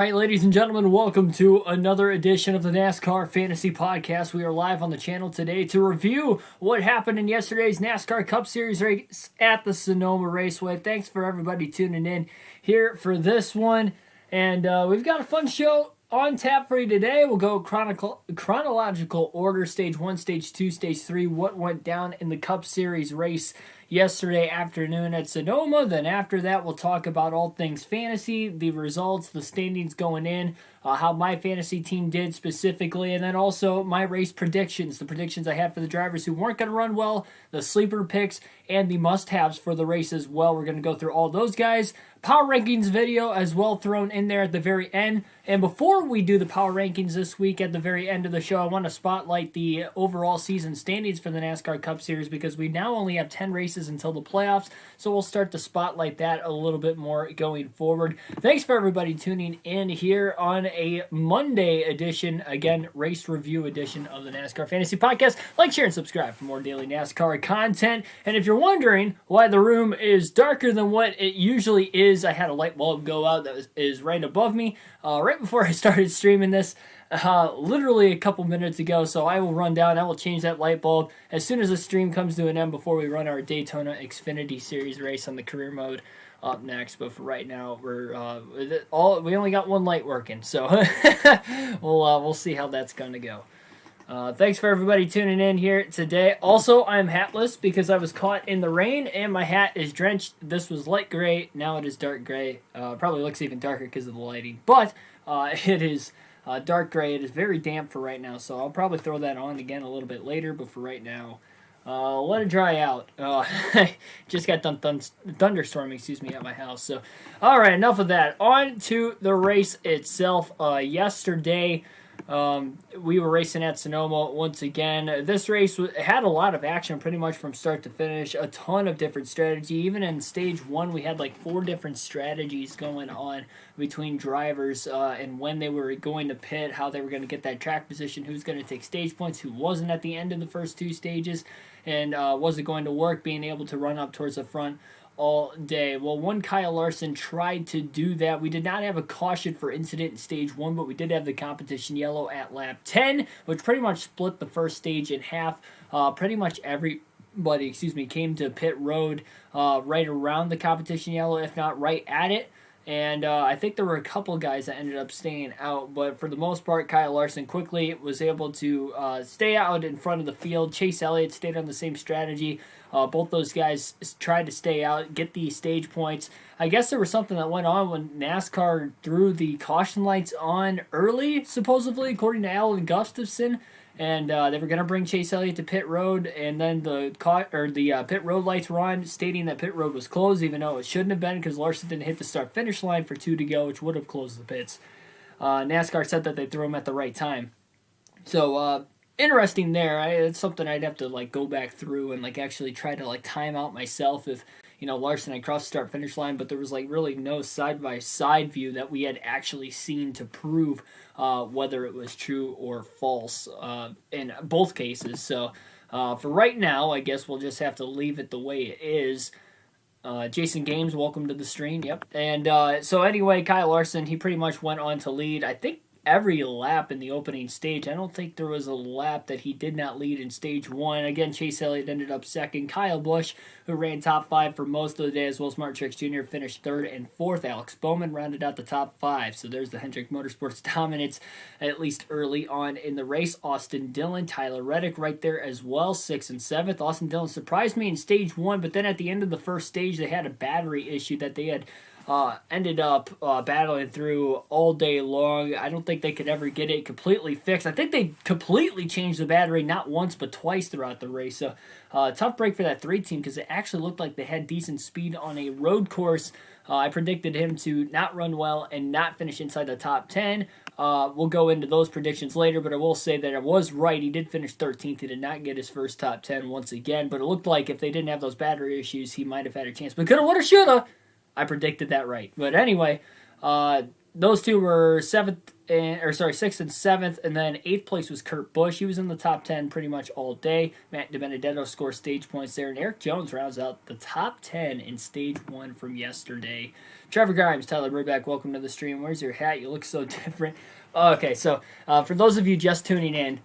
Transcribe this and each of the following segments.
All right, ladies and gentlemen, welcome to another edition of the NASCAR Fantasy Podcast. We are live on the channel today to review what happened in yesterday's NASCAR Cup Series race at the Sonoma Raceway. Thanks for everybody tuning in here for this one. And we've got a fun show on tap for you today. We'll go chronological order, Stage 1, Stage 2, Stage 3, what went down in the Cup Series race yesterday afternoon at Sonoma. Then after that, we'll talk about all things fantasy, the results, the standings going in, how my fantasy team did specifically, and then also my race predictions, the predictions I had for the drivers who weren't going to run well, the sleeper picks, and the must-haves for the race as well. We're going to go through all those guys. Power rankings video as well thrown in there at the very end. And before we do the power rankings this week at the very end of the show, I want to spotlight the overall season standings for the NASCAR Cup Series because we now only have 10 races until the playoffs, so we'll start to spotlight that a little bit more going forward. Thanks for everybody tuning in here on a Monday edition, again, race review edition of the NASCAR Fantasy Podcast. Like, share, and subscribe for more daily NASCAR content. And if you're wondering why the room is darker than what it usually is, I had a light bulb go out that is right above me right before I started streaming this. Literally a couple minutes ago, so I will run down, I will change that light bulb as soon as the stream comes to an end before we run our Daytona Xfinity Series race on the career mode up next. But for right now, we only got one light working, so we'll see how that's going to go. Thanks for everybody tuning in here today. Also, I'm hatless because I was caught in the rain and my hat is drenched. This was light gray, now it is dark gray. Probably looks even darker because of the lighting, but it is dark gray. It is very damp for right now, so I'll probably throw that on again a little bit later, but for right now, let it dry out. Just got done thunderstorming, at my house. So, all right, enough of that. On to the race itself. Yesterday, we were racing at Sonoma once again. This race had a lot of action pretty much from start to finish. A ton of different strategy. Even in Stage 1, we had like 4 different strategies going on between drivers and when they were going to pit, how they were going to get that track position, who's going to take stage points, who wasn't at the end of the first 2 stages, and was it going to work being able to run up towards the front all day. Well, one Kyle Larson tried to do that. We did not have a caution for incident in Stage 1, but we did have the competition yellow at lap 10, which pretty much split the first stage in half. Pretty much everybody, came to pit road right around the competition yellow, if not right at it. And I think there were a couple guys that ended up staying out, but for the most part, Kyle Larson quickly was able to stay out in front of the field. Chase Elliott stayed on the same strategy. Both those guys tried to stay out, get the stage points. I guess there was something that went on when NASCAR threw the caution lights on early, supposedly, according to Alan Gustafson. And they were going to bring Chase Elliott to pit road, and then the pit road lights were on, stating that pit road was closed, even though it shouldn't have been because Larson didn't hit the start-finish line for 2 to go, which would have closed the pits. NASCAR said that they threw him at the right time. So, interesting there. It's something I'd have to go back through and actually try to time out myself if Larson had crossed the start-finish line, but there was really no side-by-side view that we had actually seen to prove whether it was true or false in both cases. So for right now, I guess we'll just have to leave it the way it is. Jason Games, welcome to the stream. Yep. And so anyway, Kyle Larson, he pretty much went on to lead, I think, every lap in the opening stage. I don't think there was a lap that he did not lead in Stage 1. Again, Chase Elliott ended up second. Kyle Busch, who ran top 5 for most of the day, as well as Martin Truex Jr., finished 3rd and 4th. Alex Bowman rounded out the top 5. So there's the Hendrick Motorsports dominance, at least early on in the race. Austin Dillon, Tyler Reddick right there as well, 6th and 7th. Austin Dillon surprised me in Stage 1, but then at the end of the first stage, they had a battery issue that they had ended up battling through all day long. I don't think they could ever get it completely fixed. I think they completely changed the battery not once but twice throughout the race. So tough break for that 3 team because it actually looked like they had decent speed on a road course. I predicted him to not run well and not finish inside the top 10. We'll go into those predictions later, but I will say that I was right. He did finish 13th. He did not get his first top 10 once again, but it looked like if they didn't have those battery issues, he might have had a chance. But coulda, woulda, shoulda. I predicted that right. But anyway, those two were 7th sixth and seventh, and then eighth place was Kurt Busch. He was in the top 10 pretty much all day. Matt DiBenedetto scores stage points there, and Eric Jones rounds out the top 10 in stage 1 from yesterday. Trevor Grimes, Tyler Burback, welcome to the stream. Where's your hat? You look so different. Okay, so for those of you just tuning in,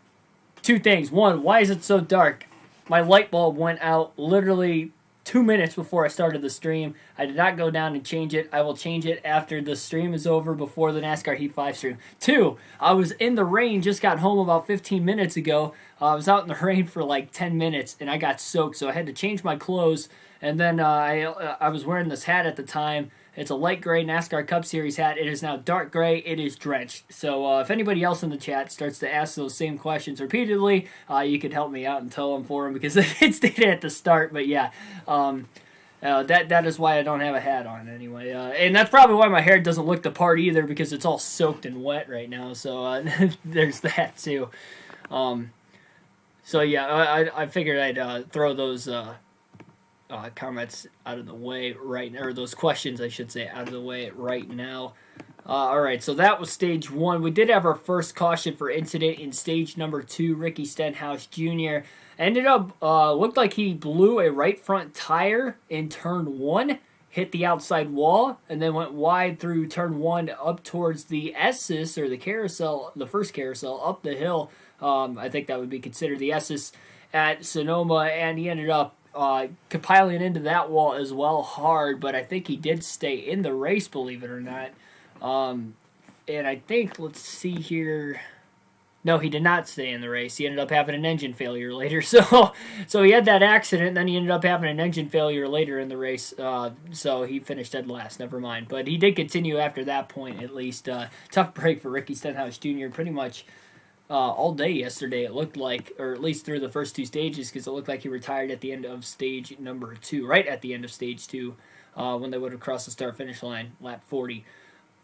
two things. One, why is it so dark? My light bulb went out literally 2 minutes before I started the stream. I did not go down and change it. I will change it after the stream is over, before the NASCAR Heat 5 stream. Two, I was in the rain, just got home about 15 minutes ago. I was out in the rain for like 10 minutes, and I got soaked, so I had to change my clothes. And then I was wearing this hat at the time. It's a light gray NASCAR Cup Series hat. It is now dark gray. It is drenched. So if anybody else in the chat starts to ask those same questions repeatedly, you can help me out and tell them for them, because it stated at the start. But yeah, that is why I don't have a hat on anyway. And that's probably why my hair doesn't look the part either, because it's all soaked and wet right now. So there's that too. So yeah, I figured I'd throw those comments out of the way right now, or those questions I should say, out of the way right now. Alright, so that was stage 1. We did have our first caution for incident in stage number 2. Ricky Stenhouse Jr. ended up, looked like he blew a right front tire in turn 1, hit the outside wall, and then went wide through turn 1 up towards the S's, or the carousel, the first carousel, up the hill. I think that would be considered the S's at Sonoma, and he ended up compiling into that wall as well hard, but I think he did stay in the race, believe it or not. And I think, let's see here, no, he did not stay in the race. He ended up having an engine failure later. So he had that accident, and then he ended up having an engine failure later in the race. So he finished dead last, never mind. But he did continue after that point, at least. Tough break for Ricky Stenhouse Jr. Pretty much all day yesterday, it looked like, or at least through the first 2 stages, because it looked like he retired at the end of stage number 2, right at the end of stage 2, when they would have crossed the start-finish line, lap 40.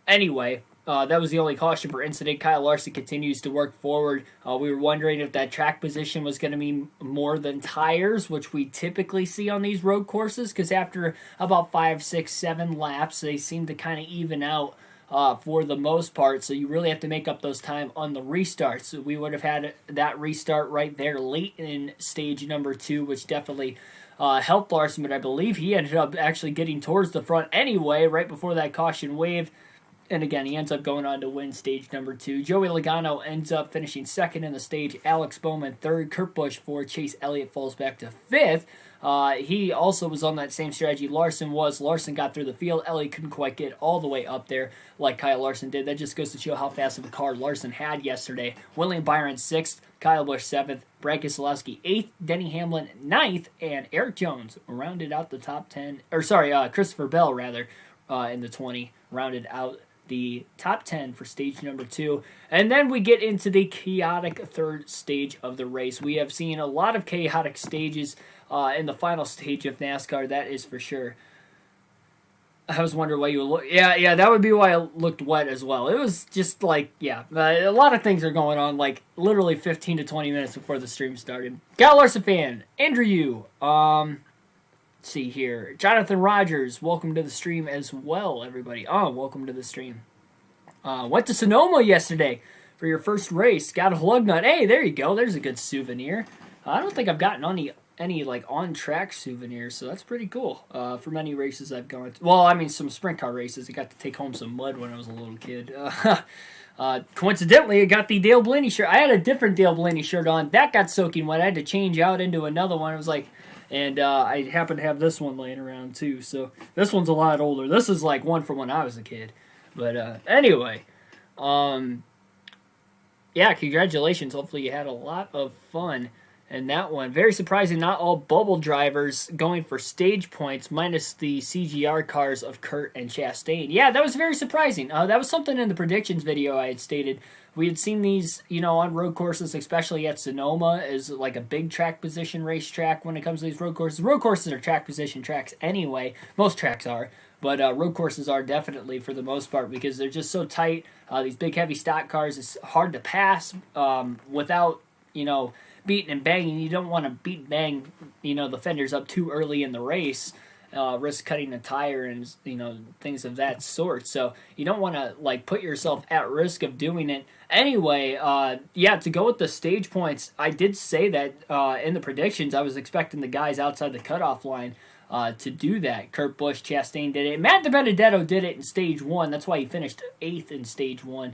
Anyway, that was the only caution for incident. Kyle Larson continues to work forward. We were wondering if that track position was going to be more than tires, which we typically see on these road courses, because after about 5, 6, 7 laps, they seem to kind of even out for the most part, so you really have to make up those time on the restarts. So we would have had that restart right there late in stage number 2, which definitely helped Larson, but I believe he ended up actually getting towards the front anyway, right before that caution wave. And again, he ends up going on to win stage number 2. Joey Logano ends up finishing second in the stage. Alex Bowman third. Kurt Busch fourth. Chase Elliott falls back to fifth. He also was on that same strategy Larson was. Larson got through the field. Elliott couldn't quite get all the way up there like Kyle Larson did. That just goes to show how fast of a car Larson had yesterday. William Byron 6th. Kyle Busch 7th. Brad Keselowski 8th. Denny Hamlin 9th. And Eric Jones rounded out the top 10. Christopher Bell, rather, in the 20, rounded out the top 10 for stage number 2. And then we get into the chaotic third stage of the race. We have seen a lot of chaotic stages in the final stage of NASCAR, that is for sure. I was wondering why you look. Yeah, that would be why it looked wet as well. It was just like, a lot of things are going on, like literally 15 to 20 minutes before the stream started. Kyle Larson fan, Andrew Yu, let's see here. Jonathan Rogers, welcome to the stream as well, everybody. Welcome to the stream. Went to Sonoma yesterday for your first race. Got a lug nut. Hey, there you go. There's a good souvenir. I don't think I've gotten any like on-track souvenirs, so that's pretty cool. For many races I've gone to. Well, I mean, some sprint car races. I got to take home some mud when I was a little kid. Coincidentally, I got the Dale Blaney shirt. I had a different Dale Blaney shirt on. That got soaking wet. I had to change out into another one. I was like... And I happen to have this one laying around, too. So this one's a lot older. This is like one from when I was a kid. But anyway. Yeah, congratulations. Hopefully you had a lot of fun in that one. Very surprising, not all bubble drivers going for stage points, minus the CGR cars of Kurt and Chastain. Yeah, that was very surprising. That was something in the predictions video I had stated. We had seen these, on road courses, especially at Sonoma, as like a big track position racetrack when it comes to these road courses. Road courses are track position tracks anyway. Most tracks are. But road courses are definitely for the most part because they're just so tight. These big, heavy stock cars, it's hard to pass without, beating and banging. You don't want to beat and bang, the fenders up too early in the race. risk cutting a tire and things of that sort. So you don't want to put yourself at risk of doing it. Anyway, to go with the stage points, I did say that in the predictions I was expecting the guys outside the cutoff line to do that. Kurt Busch, Chastain did it. Matt DiBenedetto did it in stage 1. That's why he finished 8th in stage 1.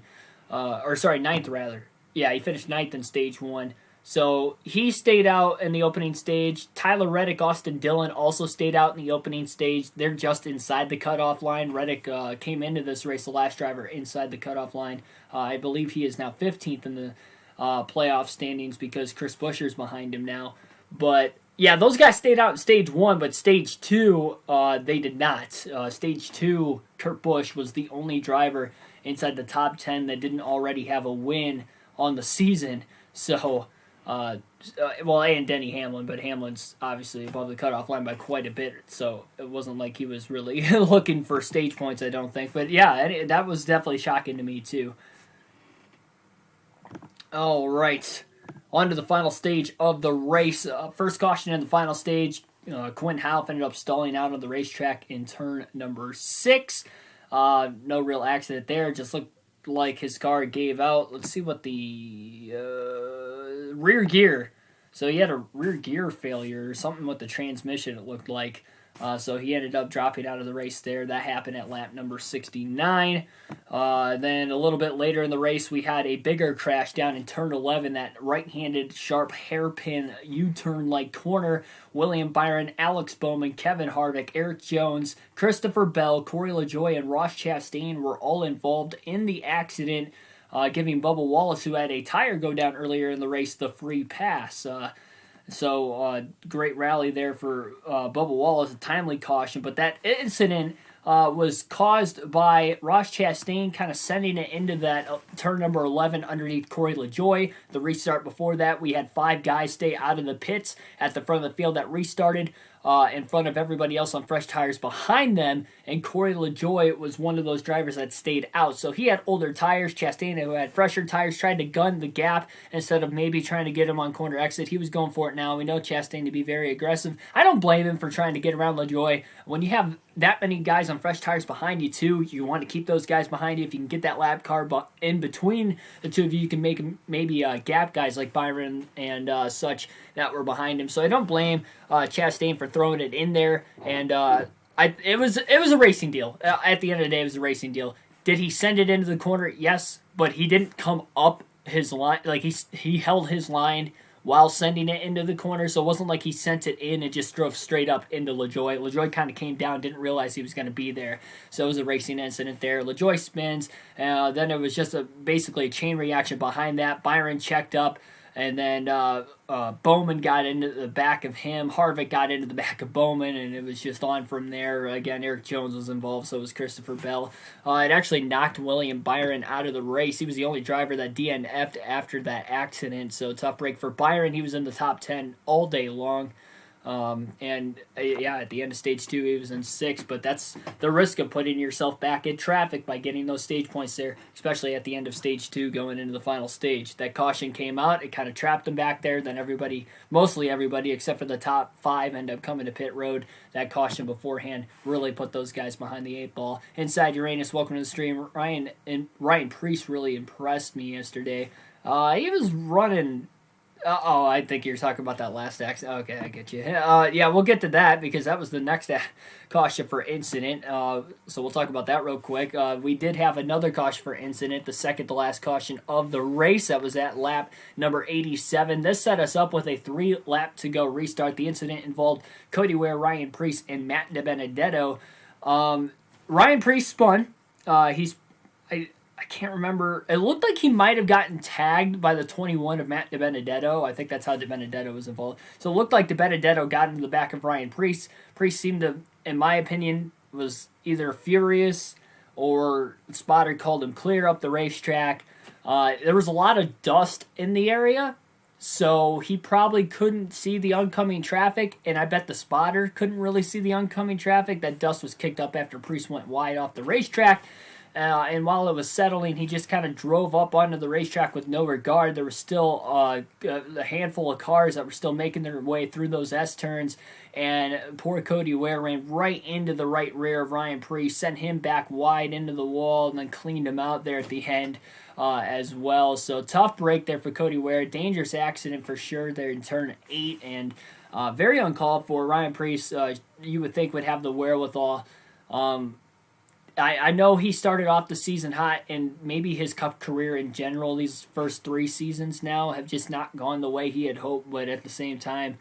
Ninth rather. Yeah, he finished 9th in stage 1. So he stayed out in the opening stage. Tyler Reddick, Austin Dillon also stayed out in the opening stage. They're just inside the cutoff line. Reddick came into this race, the last driver, inside the cutoff line. I believe he is now 15th in the playoff standings because Chris Buescher's behind him now. But yeah, those guys stayed out in stage 1, but stage 2, they did not. Stage 2, Kurt Busch was the only driver inside the top 10 that didn't already have a win on the season. So, and Denny Hamlin, but Hamlin's obviously above the cutoff line by quite a bit, so it wasn't like he was really looking for stage points, I don't think. But yeah, that was definitely shocking to me, too. All right. On to the final stage of the race. First caution in the final stage. Quinn Houff ended up stalling out on the racetrack in turn number 6. No real accident there. Just looked like his car gave out. Let's see what the rear gear. So he had a rear gear failure or something with the transmission, it looked like. So he ended up dropping out of the race there. That happened at lap number 69. Then a little bit later in the race, we had a bigger crash down in turn 11, that right-handed sharp hairpin U-turn-like corner. William Byron, Alex Bowman, Kevin Harvick, Eric Jones, Christopher Bell, Corey LaJoie, and Ross Chastain were all involved in the accident, giving Bubba Wallace, who had a tire go down earlier in the race, the free pass. So great rally there for Bubba Wallace, a timely caution. But that incident was caused by Ross Chastain kind of sending it into that turn number 11 underneath Corey LaJoie. The restart before that, we had 5 guys stay out of the pits at the front of the field that restarted in front of everybody else on fresh tires behind them, and Corey LaJoie was one of those drivers that stayed out. So he had older tires. Chastain, who had fresher tires, tried to gun the gap instead of maybe trying to get him on corner exit. He was going for it now. We know Chastain to be very aggressive. I don't blame him for trying to get around LaJoie. When you have that many guys on fresh tires behind you too, you want to keep those guys behind you. If you can get that lap car in between the two of you, you can make maybe gap guys like Byron and such that were behind him. So I don't blame Chastain for throwing it in there. And it was a racing deal. At the end of the day, it was a racing deal. Did he send it into the corner? Yes, but he didn't come up his line. Like he held his line while sending it into the corner, so it wasn't like he sent it in and just drove straight up into LaJoie. LaJoie kind of came down, didn't realize he was going to be there, so it was a racing incident there. LaJoie spins, then it was just basically a chain reaction behind that. Byron checked up, and then Bowman got into the back of him. Harvick got into the back of Bowman, and it was just on from there. Again, Eric Jones was involved, so was Christopher Bell. It actually knocked William Byron out of the race. He was the only driver that DNF'd after that accident, so tough break for Byron. He was in the top 10 all day long. At the end of stage 2, he was in 6th, but that's the risk of putting yourself back in traffic by getting those stage points there, especially at the end of stage 2 going into the final stage. That caution came out, it kind of trapped him back there, then mostly everybody except for the top 5 ended up coming to pit road. That caution beforehand really put those guys behind the 8 ball. Inside Uranus, welcome to the stream. Ryan Preece really impressed me yesterday. He was running... I think you're talking about that last accident. Okay, I get you. We'll get to that because that was the next caution for incident. So we'll talk about that real quick. We did have another caution for incident, the second to last caution of the race. That was at lap number 87. This set us up with a 3-lap to go restart. The incident involved Cody Ware, Ryan Preece, and Matt DiBenedetto. Ryan Preece spun. I can't remember. It looked like he might have gotten tagged by the 21 of Matt DiBenedetto. I think that's how DiBenedetto was involved. So it looked like DiBenedetto got into the back of Ryan Preece. Preece seemed to, in my opinion, was either furious or the spotter called him clear up the racetrack. There was a lot of dust in the area, so he probably couldn't see the oncoming traffic, and I bet the spotter couldn't really see the oncoming traffic. That dust was kicked up after Preece went wide off the racetrack. And while it was settling, he just kind of drove up onto the racetrack with no regard. There was still a handful of cars that were still making their way through those S-turns, and poor Cody Ware ran right into the right rear of Ryan Preece, sent him back wide into the wall, and then cleaned him out there at the end as well. So tough break there for Cody Ware. Dangerous accident for sure there in turn 8, and very uncalled for. Ryan Preece, you would think, would have the wherewithal. I know he started off the season hot, and maybe his Cup career in general, these first 3 seasons now, have just not gone the way he had hoped. But at the same time,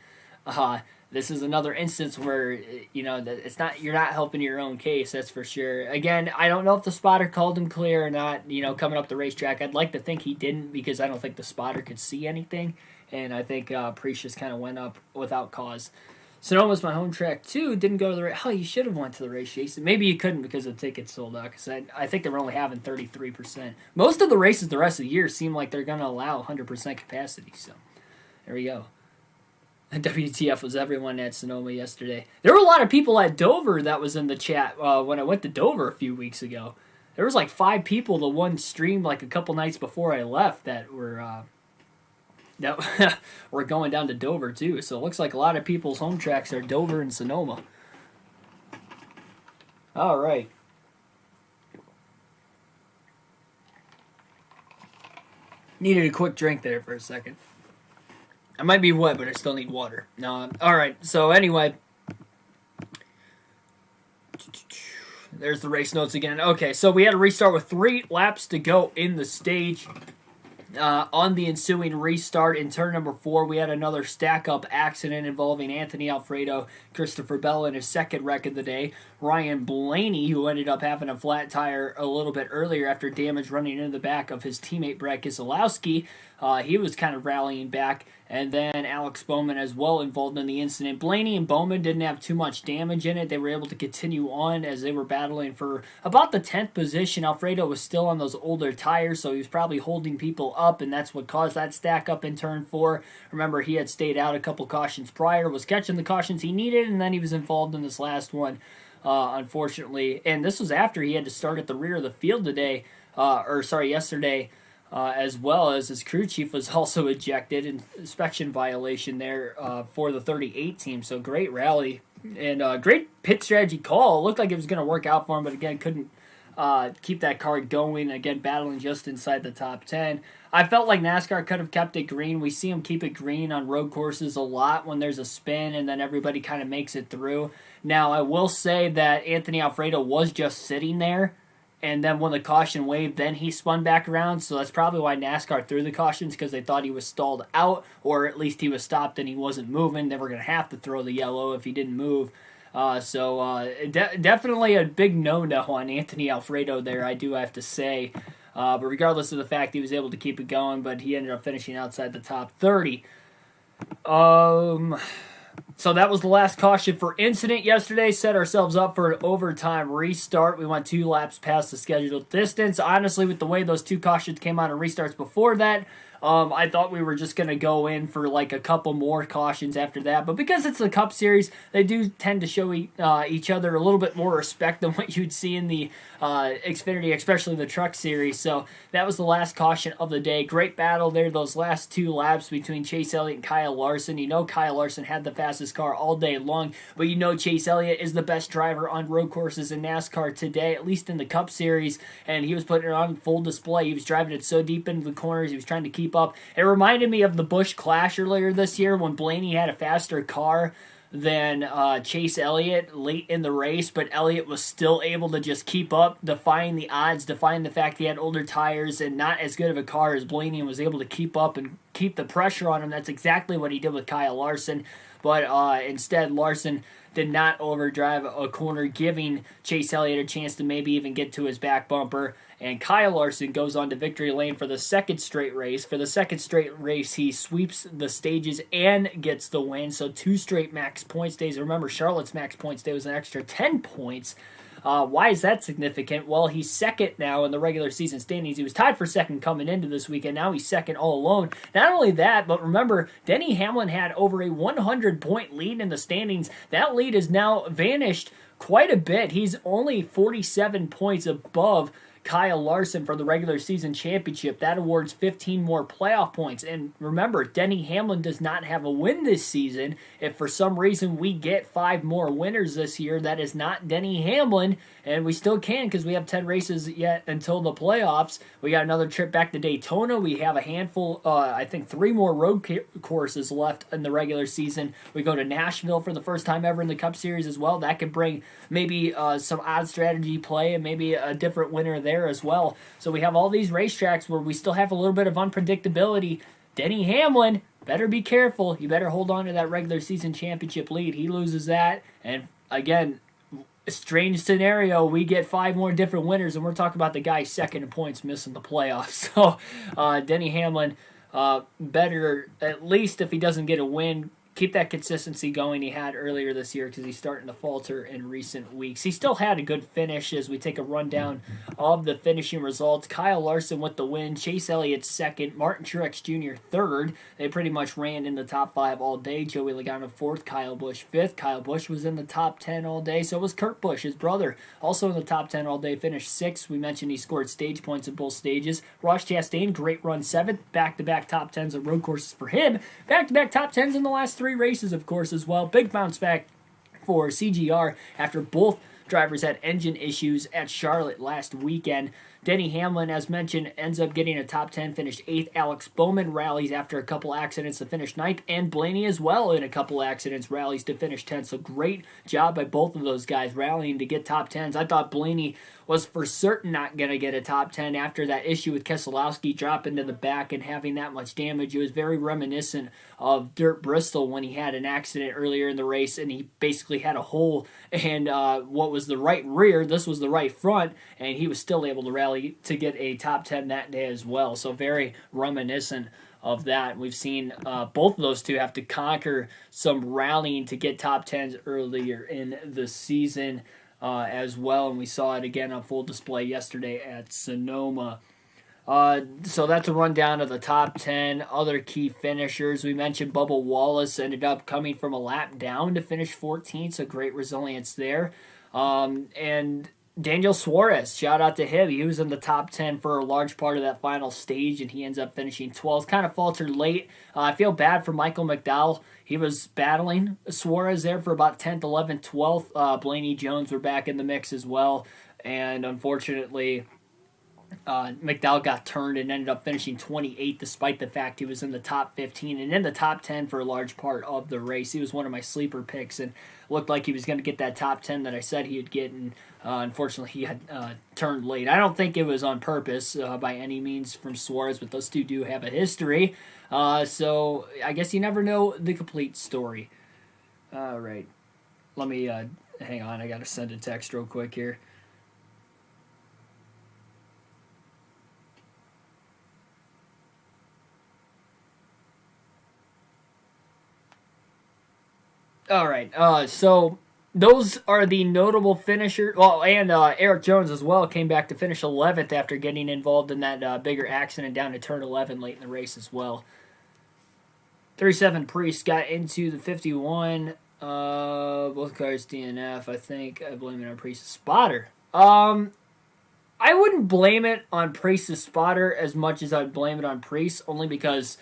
this is another instance where you're not helping your own case. That's for sure. Again, I don't know if the spotter called him clear or not. Coming up the racetrack, I'd like to think he didn't, because I don't think the spotter could see anything, and I think Preece just kind of went up without cause. Sonoma's my home track too. Didn't go to the race. Oh, you should have went to the race, Jason. Maybe you couldn't because the tickets sold out. Because I think they were only having 33%. Most of the races the rest of the year seem like they're going to allow 100% capacity. So there we go. And WTF was everyone at Sonoma yesterday. There were a lot of people at Dover that was in the chat when I went to Dover a few weeks ago. There was like 5 people the one stream like a couple nights before I left that were we're going down to Dover too. So it looks like a lot of people's home tracks are Dover and Sonoma. All right. Needed a quick drink there for a second. I might be wet, but I still need water. No, all right. So anyway, there's the race notes again. Okay, so we had to restart with 3 laps to go in the stage. On the ensuing restart in turn number 4, we had another stack-up accident involving Anthony Alfredo, Christopher Bell in his second wreck of the day, Ryan Blaney, who ended up having a flat tire a little bit earlier after damage running into the back of his teammate Brad Keselowski. He was kind of rallying back, and then Alex Bowman as well involved in the incident. Blaney and Bowman didn't have too much damage in it. They were able to continue on as they were battling for about the 10th position. Alfredo was still on those older tires, so he was probably holding people up, and that's what caused that stack up in turn 4. Remember, he had stayed out a couple cautions prior, was catching the cautions he needed, and then he was involved in this last one, unfortunately. And this was after he had to start at the rear of the field yesterday. As well as his crew chief was also ejected, an inspection violation there for the 38 team. So great rally and great pit strategy call. It looked like it was going to work out for him, but again, couldn't keep that car going. Again, battling just inside the top 10. I felt like NASCAR could have kept it green. We see them keep it green on road courses a lot when there's a spin and then everybody kind of makes it through. Now, I will say that Anthony Alfredo was just sitting there, and then when the caution waved, then he spun back around. So that's probably why NASCAR threw the cautions, because they thought he was stalled out, or at least he was stopped and he wasn't moving. They were going to have to throw the yellow if he didn't move. Definitely a big no-no on Anthony Alfredo there, I do have to say. But regardless of the fact, he was able to keep it going, but he ended up finishing outside the top 30. So that was the last caution for incident yesterday. Set ourselves up for an overtime restart. We went 2 laps past the scheduled distance. Honestly, with the way those 2 cautions came out of restarts before that, I thought we were just going to go in for like a couple more cautions after that. But because it's the Cup Series, they do tend to show each other a little bit more respect than what you'd see in the Xfinity, especially the Truck Series. So that was the last caution of the day. Great battle there, those last 2 laps between Chase Elliott and Kyle Larson. You know Kyle Larson had the fastest car all day long, but you know Chase Elliott is the best driver on road courses in NASCAR today, at least in the Cup Series, and he was putting it on full display. He was driving it so deep into the corners, he was trying to keep up. It reminded me of the Busch Clash earlier this year when Blaney had a faster car than Chase Elliott late in the race, but Elliott was still able to just keep up, defying the odds, defying the fact he had older tires and not as good of a car as Blaney, and was able to keep up and keep the pressure on him. That's exactly what he did with Kyle Larson, but instead Larson did not overdrive a corner, giving Chase Elliott a chance to maybe even get to his back bumper. And Kyle Larson goes on to victory lane for the second straight race. For the second straight race, he sweeps the stages and gets the win. So 2 straight max points days. Remember, Charlotte's max points day was an extra 10 points. Why is that significant? Well, he's second now in the regular season standings. He was tied for second coming into this weekend. Now he's second all alone. Not only that, but remember, Denny Hamlin had over a 100-point lead in the standings. That lead has now vanished quite a bit. He's only 47 points above Kyle Larson for the regular season championship. That awards 15 more playoff points. And remember, Denny Hamlin does not have a win this season. If for some reason we get 5 more winners this year, that is not Denny Hamlin, and we still can because we have 10 races yet until the playoffs. We got another trip back to Daytona. We have a handful, I think 3 more road courses left in the regular season. We go to Nashville for the first time ever in the Cup Series as well. That could bring maybe some odd strategy play and maybe a different winner there as well. So we have all these racetracks where we still have a little bit of unpredictability. Denny Hamlin, better be careful. You better hold on to that regular season championship lead. He loses that, and again, a strange scenario. We get 5 more different winners, and we're talking about the guy second in points missing the playoffs. So Denny Hamlin, better, at least if he doesn't get a win, keep that consistency going he had earlier this year because he's starting to falter in recent weeks. He still had a good finish as we take a rundown of the finishing results. Kyle Larson with the win, Chase Elliott second, Martin Truex Jr. third. They pretty much ran in the top 5 all day. Joey Logano fourth, Kyle Busch fifth. Kyle Busch was in the top 10 all day. So was Kurt Busch, his brother, also in the top 10 all day, finished sixth. We mentioned he scored stage points in both stages. Ross Chastain, great run, seventh. Back-to-back top 10s at road courses for him. Back-to-back top 10s in the last 3 races, of course, as well. Big bounce back for CGR after both drivers had engine issues at Charlotte last weekend. Denny Hamlin, as mentioned, ends up getting a top 10, finished 8th. Alex Bowman rallies after a couple accidents to finish 9th, and Blaney as well in a couple accidents rallies to finish 10th. So great job by both of those guys rallying to get top 10s. I thought Blaney was for certain not going to get a top 10 after that issue with Keselowski dropping to the back and having that much damage. It was very reminiscent of Dirt Bristol when he had an accident earlier in the race and he basically had a hole and what was the right rear, this was the right front, and he was still able to rally to get a top 10 that day as well. So very reminiscent of that. We've seen both of those two have to conquer some rallying to get top 10s earlier in the season as well, and we saw it again on full display yesterday at Sonoma. So that's a rundown of the top 10 other key finishers. We mentioned Bubba Wallace ended up coming from a lap down to finish 14th, so great resilience there. And Daniel Suarez, shout out to him. He was in the top 10 for a large part of that final stage, and he ends up finishing 12th. Kind of faltered late. I feel bad for Michael McDowell. He was battling Suarez there for about 10th, 11th, 12th. Blaney Jones were back in the mix as well, and unfortunately McDowell got turned and ended up finishing 28th despite the fact he was in the top 15 and in the top 10 for a large part of the race. He was one of my sleeper picks and looked like he was going to get that top 10 that I said he would get, and unfortunately he had turned late. I don't think it was on purpose by any means from Suarez, but those two do have a history. So I guess you never know the complete story. All right. Let me hang on. I got to send a text real quick here. All right, so those are the notable finishers. Well, and Eric Jones as well came back to finish 11th after getting involved in that bigger accident down to turn 11 late in the race as well. 37 Priest got into the 51. Both cars DNF, I think. I blame it on Priest's spotter. I wouldn't blame it on Priest's spotter as much as I'd blame it on Priest, only because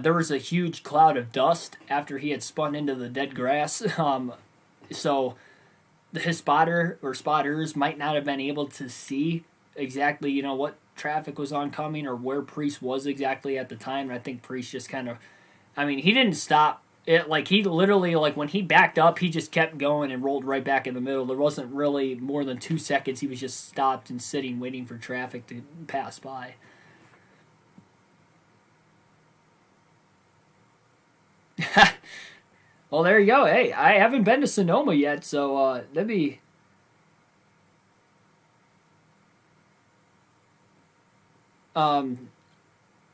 there was a huge cloud of dust after he had spun into the dead grass. So his spotter or spotters might not have been able to see exactly, what traffic was oncoming or where Priest was exactly at the time. And I think Priest just kind of, he didn't stop. He literally, when he backed up, he just kept going and rolled right back in the middle. There wasn't really more than 2 seconds. He was just stopped and sitting, waiting for traffic to pass by. Well, there you go. Hey, I haven't been to Sonoma yet, so that'd be... I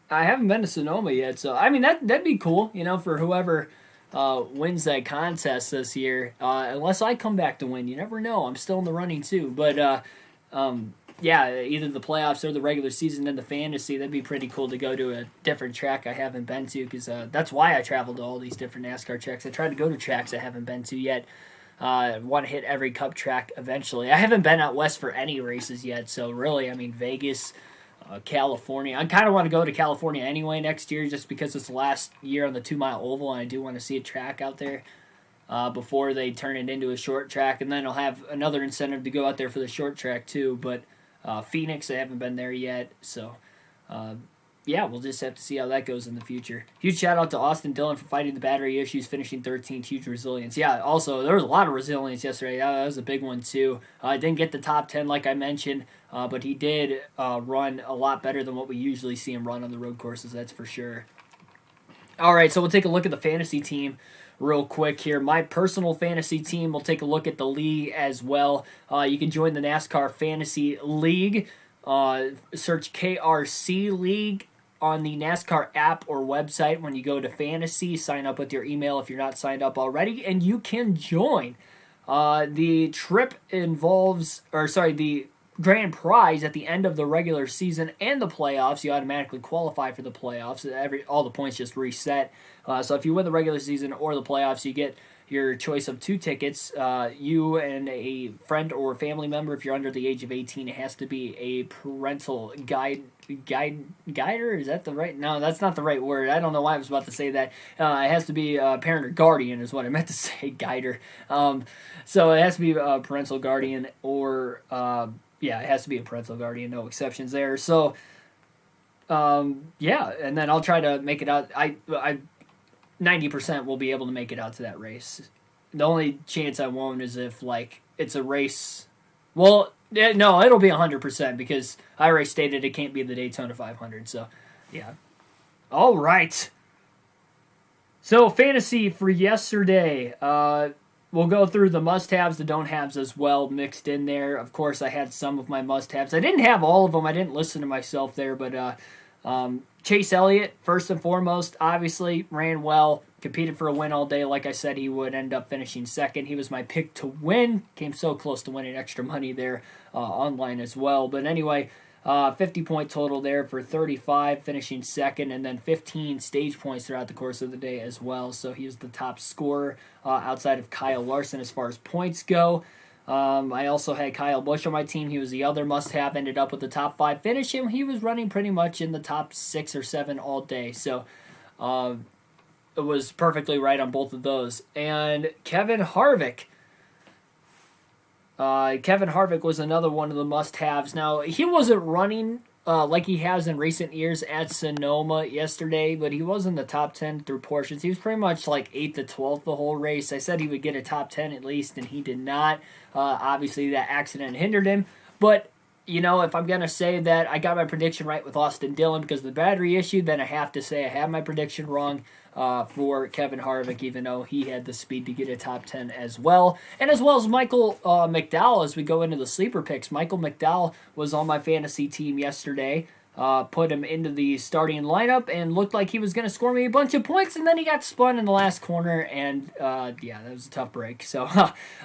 haven't been to Sonoma yet, so that'd be cool, for whoever wins that contest this year. Unless I come back to win, you never know. I'm still in the running too, but yeah, either the playoffs or the regular season and the fantasy, that'd be pretty cool to go to a different track I haven't been to, because that's why I travel to all these different NASCAR tracks. I try to go to tracks I haven't been to yet. Want to hit every Cup track eventually. I haven't been out west for any races yet, so really, I mean, Vegas, California. I kind of want to go to California anyway next year just because it's the last year on the 2-mile oval, and I do want to see a track out there before they turn it into a short track, and then I'll have another incentive to go out there for the short track too. But Phoenix, I haven't been there yet, so yeah, we'll just have to see how that goes in the future. Huge shout out to Austin Dillon for fighting the battery issues, finishing 13th. Huge resilience. Yeah, also, there was a lot of resilience yesterday. That was a big one, too. Didn't get the top 10 like I mentioned, but he did run a lot better than what we usually see him run on the road courses, that's for sure. All right, so we'll take a look at the fantasy team real quick here. My personal fantasy team, we'll take a look at the league as well. You can join the NASCAR Fantasy League. Search KRC League on the NASCAR app or website. When you go to fantasy, sign up with your email if you're not signed up already, and you can join. The trip involves, the grand prize at the end of the regular season and the playoffs. You automatically qualify for the playoffs. All the points just reset. So if you win the regular season or the playoffs, you get your choice of 2 tickets. You and a friend or family member, if you're under the age of 18, it has to be a parental guider. Is that the right? No, that's not the right word. I don't know why I was about to say that. It has to be a parent or guardian is what I meant to say, guider. So it has to be a parental guardian or, it has to be a parental guardian. No exceptions there. So, and then I'll try to make it out. I 90% will be able to make it out to that race. The only chance I won't is if, it's a race. Well, no, it'll be 100% because I already stated it can't be the Daytona 500. So, yeah. All right. So, fantasy for yesterday. We'll go through the must-haves, the don't-haves as well, mixed in there. Of course, I had some of my must-haves. I didn't have all of them. I didn't listen to myself there, but Chase Elliott, first and foremost, obviously ran well, competed for a win all day. Like I said, he would end up finishing second. He was my pick to win. Came so close to winning extra money there online as well. But anyway, 50-point total there for 35, finishing second, and then 15 stage points throughout the course of the day as well. So he was the top scorer outside of Kyle Larson as far as points go. I also had Kyle Busch on my team. He was the other must-have, ended up with the top 5 finish, and he was running pretty much in the top 6 or 7 all day. So it was perfectly right on both of those. And Kevin Harvick. Kevin Harvick was another one of the must-haves. Now, he wasn't running like he has in recent years at Sonoma yesterday, but he was in the top 10 through portions. He was pretty much like 8th to 12th the whole race. I said he would get a top 10 at least, and he did not. Obviously, that accident hindered him. But, if I'm going to say that I got my prediction right with Austin Dillon because of the battery issue, then I have to say I have my prediction wrong for Kevin Harvick, even though he had the speed to get a top 10 as well. And as well as Michael McDowell as we go into the sleeper picks. Michael McDowell was on my fantasy team yesterday. Put him into the starting lineup and looked like he was going to score me a bunch of points, and then he got spun in the last corner, and that was a tough break. So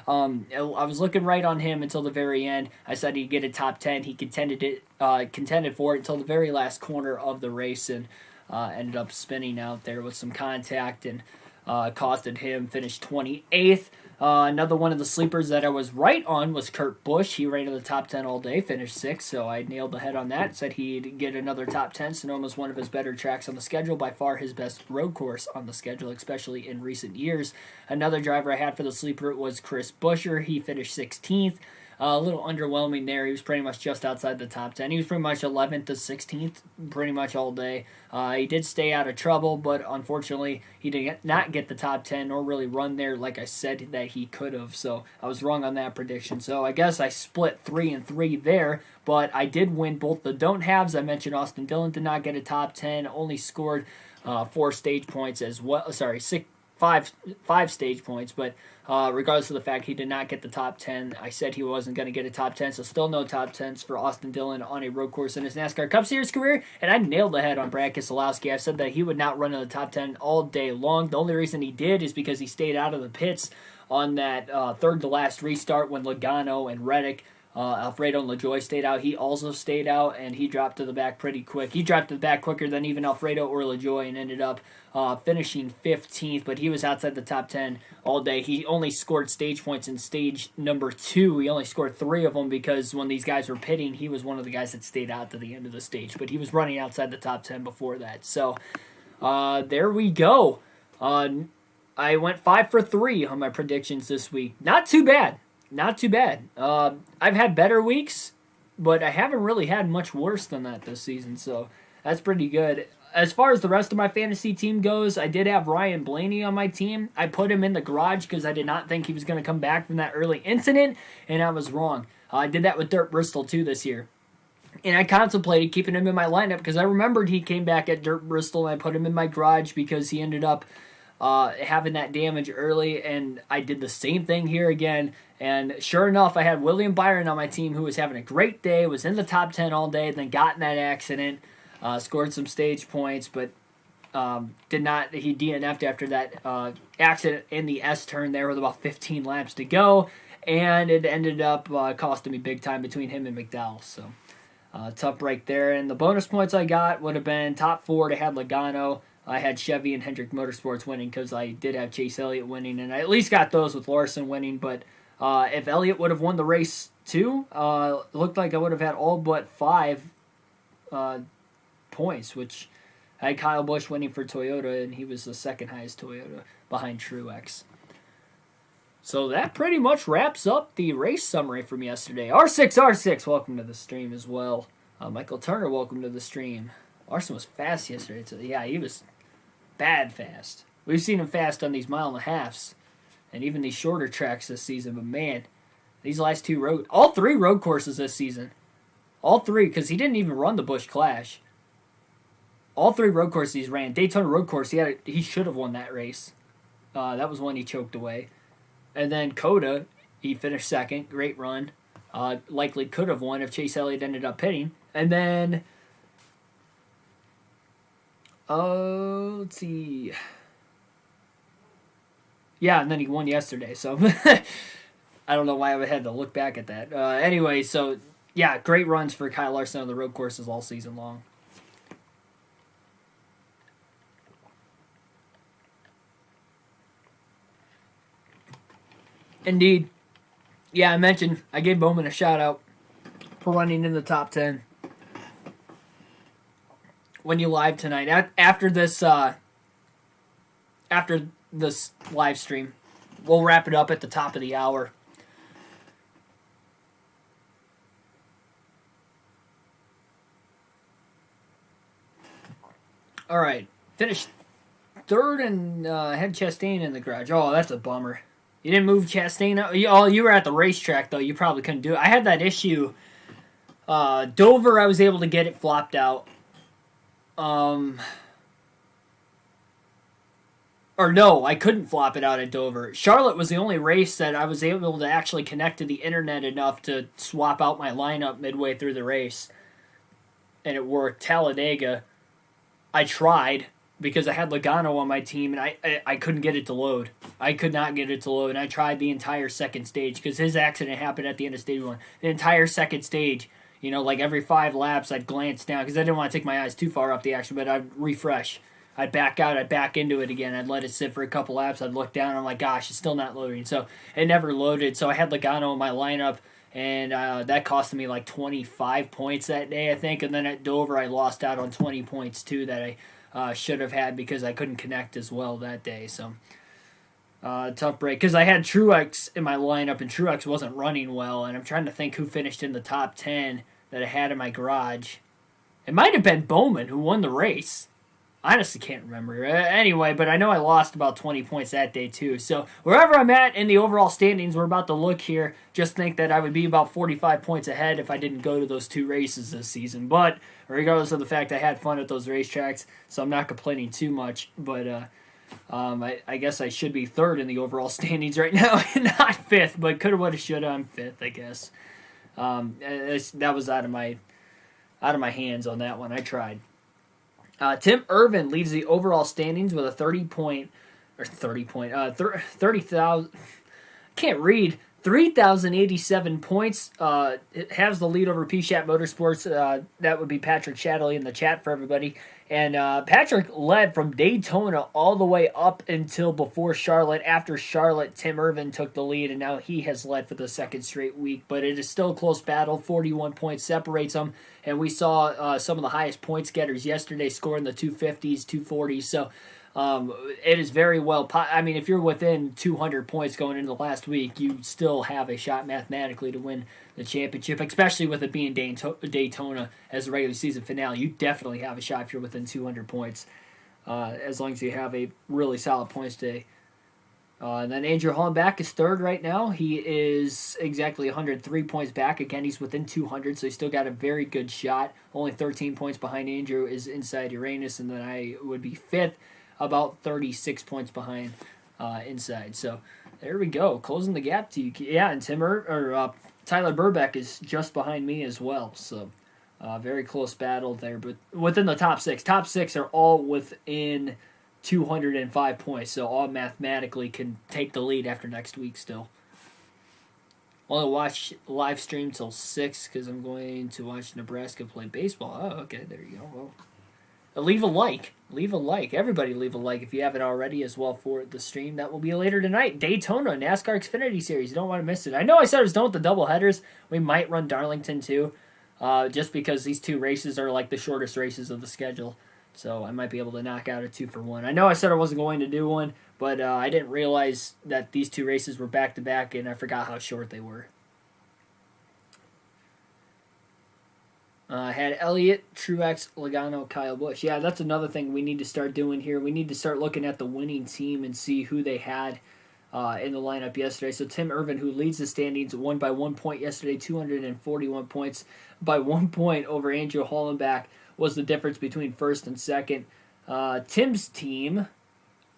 I was looking right on him until the very end. I said he'd get a top 10. He contended for it until the very last corner of the race, and ended up spinning out there with some contact and costed him, finished 28th. Another one of the sleepers that I was right on was Kurt Busch. He ran in the top 10 all day, finished 6th, so I nailed the head on that. Said he'd get another top 10. Sonoma's one of his better tracks on the schedule, by far his best road course on the schedule, especially in recent years. Another driver I had for the sleeper was Chris Buescher. He finished 16th. A little underwhelming there. He was pretty much just outside the top 10. He was pretty much 11th to 16th pretty much all day. He did stay out of trouble, but unfortunately he did not get the top 10 nor really run there like I said that he could have. So I was wrong on that prediction. So I guess I split 3 and 3 there, but I did win both the don't haves. I mentioned Austin Dillon did not get a top 10, only scored 4 stage points as well. Sorry, 5 stage points, but regardless of the fact he did not get the top 10, I said he wasn't going to get a top 10, so still no top 10s for Austin Dillon on a road course in his NASCAR Cup Series career, and I nailed the head on Brad Keselowski. I said that he would not run in the top 10 all day long. The only reason he did is because he stayed out of the pits on that third to last restart when Logano and Reddick Alfredo and LaJoie stayed out. He also stayed out, and he dropped to the back pretty quick. He dropped to the back quicker than even Alfredo or LaJoie and ended up finishing 15th, but he was outside the top 10 all day. He only scored stage points in stage number 2. He only scored 3 of them because when these guys were pitting, he was one of the guys that stayed out to the end of the stage, but he was running outside the top 10 before that. So there we go. I went 5 for 3 on my predictions this week. Not too bad. Not too bad. I've had better weeks, but I haven't really had much worse than that this season, so that's pretty good. As far as the rest of my fantasy team goes, I did have Ryan Blaney on my team. I put him in the garage because I did not think he was going to come back from that early incident, and I was wrong. I did that with Dirt Bristol too this year. And I contemplated keeping him in my lineup because I remembered he came back at Dirt Bristol, and I put him in my garage because he ended up having that damage early, and I did the same thing here again. And sure enough, I had William Byron on my team who was having a great day, was in the top 10 all day, then got in that accident, scored some stage points, but did not. He DNF'd after that accident in the S turn there with about 15 laps to go, and it ended up costing me big time between him and McDowell. So tough break there. And the bonus points I got would have been top 4 to have Logano. I had Chevy and Hendrick Motorsports winning because I did have Chase Elliott winning, and I at least got those with Larson winning, but if Elliott would have won the race too, it looked like I would have had all but 5 points, which I had Kyle Busch winning for Toyota, and he was the second highest Toyota behind Truex. So that pretty much wraps up the race summary from yesterday. R6, welcome to the stream as well. Michael Turner, welcome to the stream. Larson was fast yesterday. So yeah, he was bad fast. We've seen him fast on these mile and a halves and even these shorter tracks this season. But man, these last 2 all 3 road courses this season. All 3, because he didn't even run the Busch Clash. All 3 road courses he's ran. Daytona road course, he should have won that race. That was one he choked away. And then Coda, he finished second. Great run. Likely could have won if Chase Elliott ended up pitting. And then, let's see. Yeah, and then he won yesterday, so I don't know why I had to look back at that. Anyway, so yeah, great runs for Kyle Larson on the road courses all season long. Indeed. Yeah, I gave Bowman a shout out for running in the top 10. When you live tonight, after this live stream, we'll wrap it up at the top of the hour. All right, finished 3rd and had Chastain in the garage. Oh, that's a bummer. You didn't move Chastain. You were at the racetrack though. You probably couldn't do it. I had that issue. Dover, I was able to get it flopped out. Or no, I couldn't flop it out at Dover. Charlotte was the only race that I was able to actually connect to the internet enough to swap out my lineup midway through the race. And it worked. Talladega, I tried because I had Logano on my team, and I couldn't get it to load. I could not get it to load, and I tried the entire second stage because his accident happened at the end of stage 1. The entire second stage, like every 5 laps, I'd glance down because I didn't want to take my eyes too far off the action, but I'd refresh. I'd back out, I'd back into it again, I'd let it sit for a couple laps, I'd look down, I'm like, gosh, it's still not loading. So it never loaded, so I had Logano in my lineup, and that cost me like 25 points that day, I think, and then at Dover I lost out on 20 points too that I should have had because I couldn't connect as well that day, so tough break. Because I had Truex in my lineup, and Truex wasn't running well, and I'm trying to think who finished in the top 10 that I had in my garage. It might have been Bowman who won the race. I honestly can't remember. Anyway, but I know I lost about 20 points that day too. So wherever I'm at in the overall standings, we're about to look here. Just think that I would be about 45 points ahead if I didn't go to those 2 races this season. But regardless of the fact I had fun at those racetracks, so I'm not complaining too much. But I guess I should be 3rd in the overall standings right now, and not 5th. But coulda, woulda, shoulda. I'm 5th, I guess. That was out of my hands on that one. I tried. Tim Irvin leads the overall standings with a 30,000. Can't read. 3,087 points. It has the lead over P-Shat Motorsports. That would be Patrick Shadley in the chat for everybody. And Patrick led from Daytona all the way up until before Charlotte. After Charlotte, Tim Irvin took the lead, and now he has led for the second straight week. But it is still a close battle. 41 points separates them. And we saw some of the highest points getters yesterday scoring the 250s, 240s. So it is very well. I mean, if you're within 200 points going into the last week, you still have a shot mathematically to win the championship, especially with it being Daytona as the regular season finale. You definitely have a shot if you're within 200 points, as long as you have a really solid points day. And then Andrew Holmbach is third right now. He is exactly 103 points back. Again, he's within 200, so he's still got a very good shot. Only 13 points behind Andrew is inside Uranus, and then I would be fifth, about 36 points behind inside. So there we go, closing the gap to you. Yeah, and Tyler Burbeck is just behind me as well. So very close battle there, but within the top six. Top six are all within 205 points, so all mathematically can take the lead after next week still. Only watch live stream till 6 because I'm going to watch Nebraska play baseball. Oh, okay, there you go. Well, leave a like. Leave a like. Everybody leave a like if you haven't already as well for the stream. That will be later tonight. Daytona, NASCAR Xfinity Series. You don't want to miss it. I know I said I was done with the double headers. We might run Darlington too, just because these two races are like the shortest races of the schedule. So I might be able to knock out a 2-for-1. I know I said I wasn't going to do one, but I didn't realize that these two races were back-to-back, and I forgot how short they were. I had Elliott, Truex, Logano, Kyle Busch. Yeah, that's another thing we need to start doing here. We need to start looking at the winning team and see who they had in the lineup yesterday. So Tim Irvin, who leads the standings, won by 1 point yesterday, 241 points. By 1 point over Andrew Holmbach was the difference between first and second. Tim's team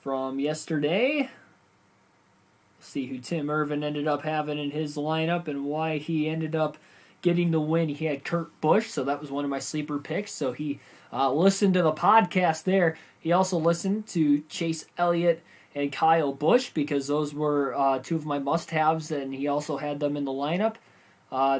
from yesterday. See who Tim Irvin ended up having in his lineup and why he ended up getting the win. He had Kurt Busch, so that was one of my sleeper picks. So he listened to the podcast there. He also listened to Chase Elliott and Kyle Busch because those were two of my must-haves, and he also had them in the lineup.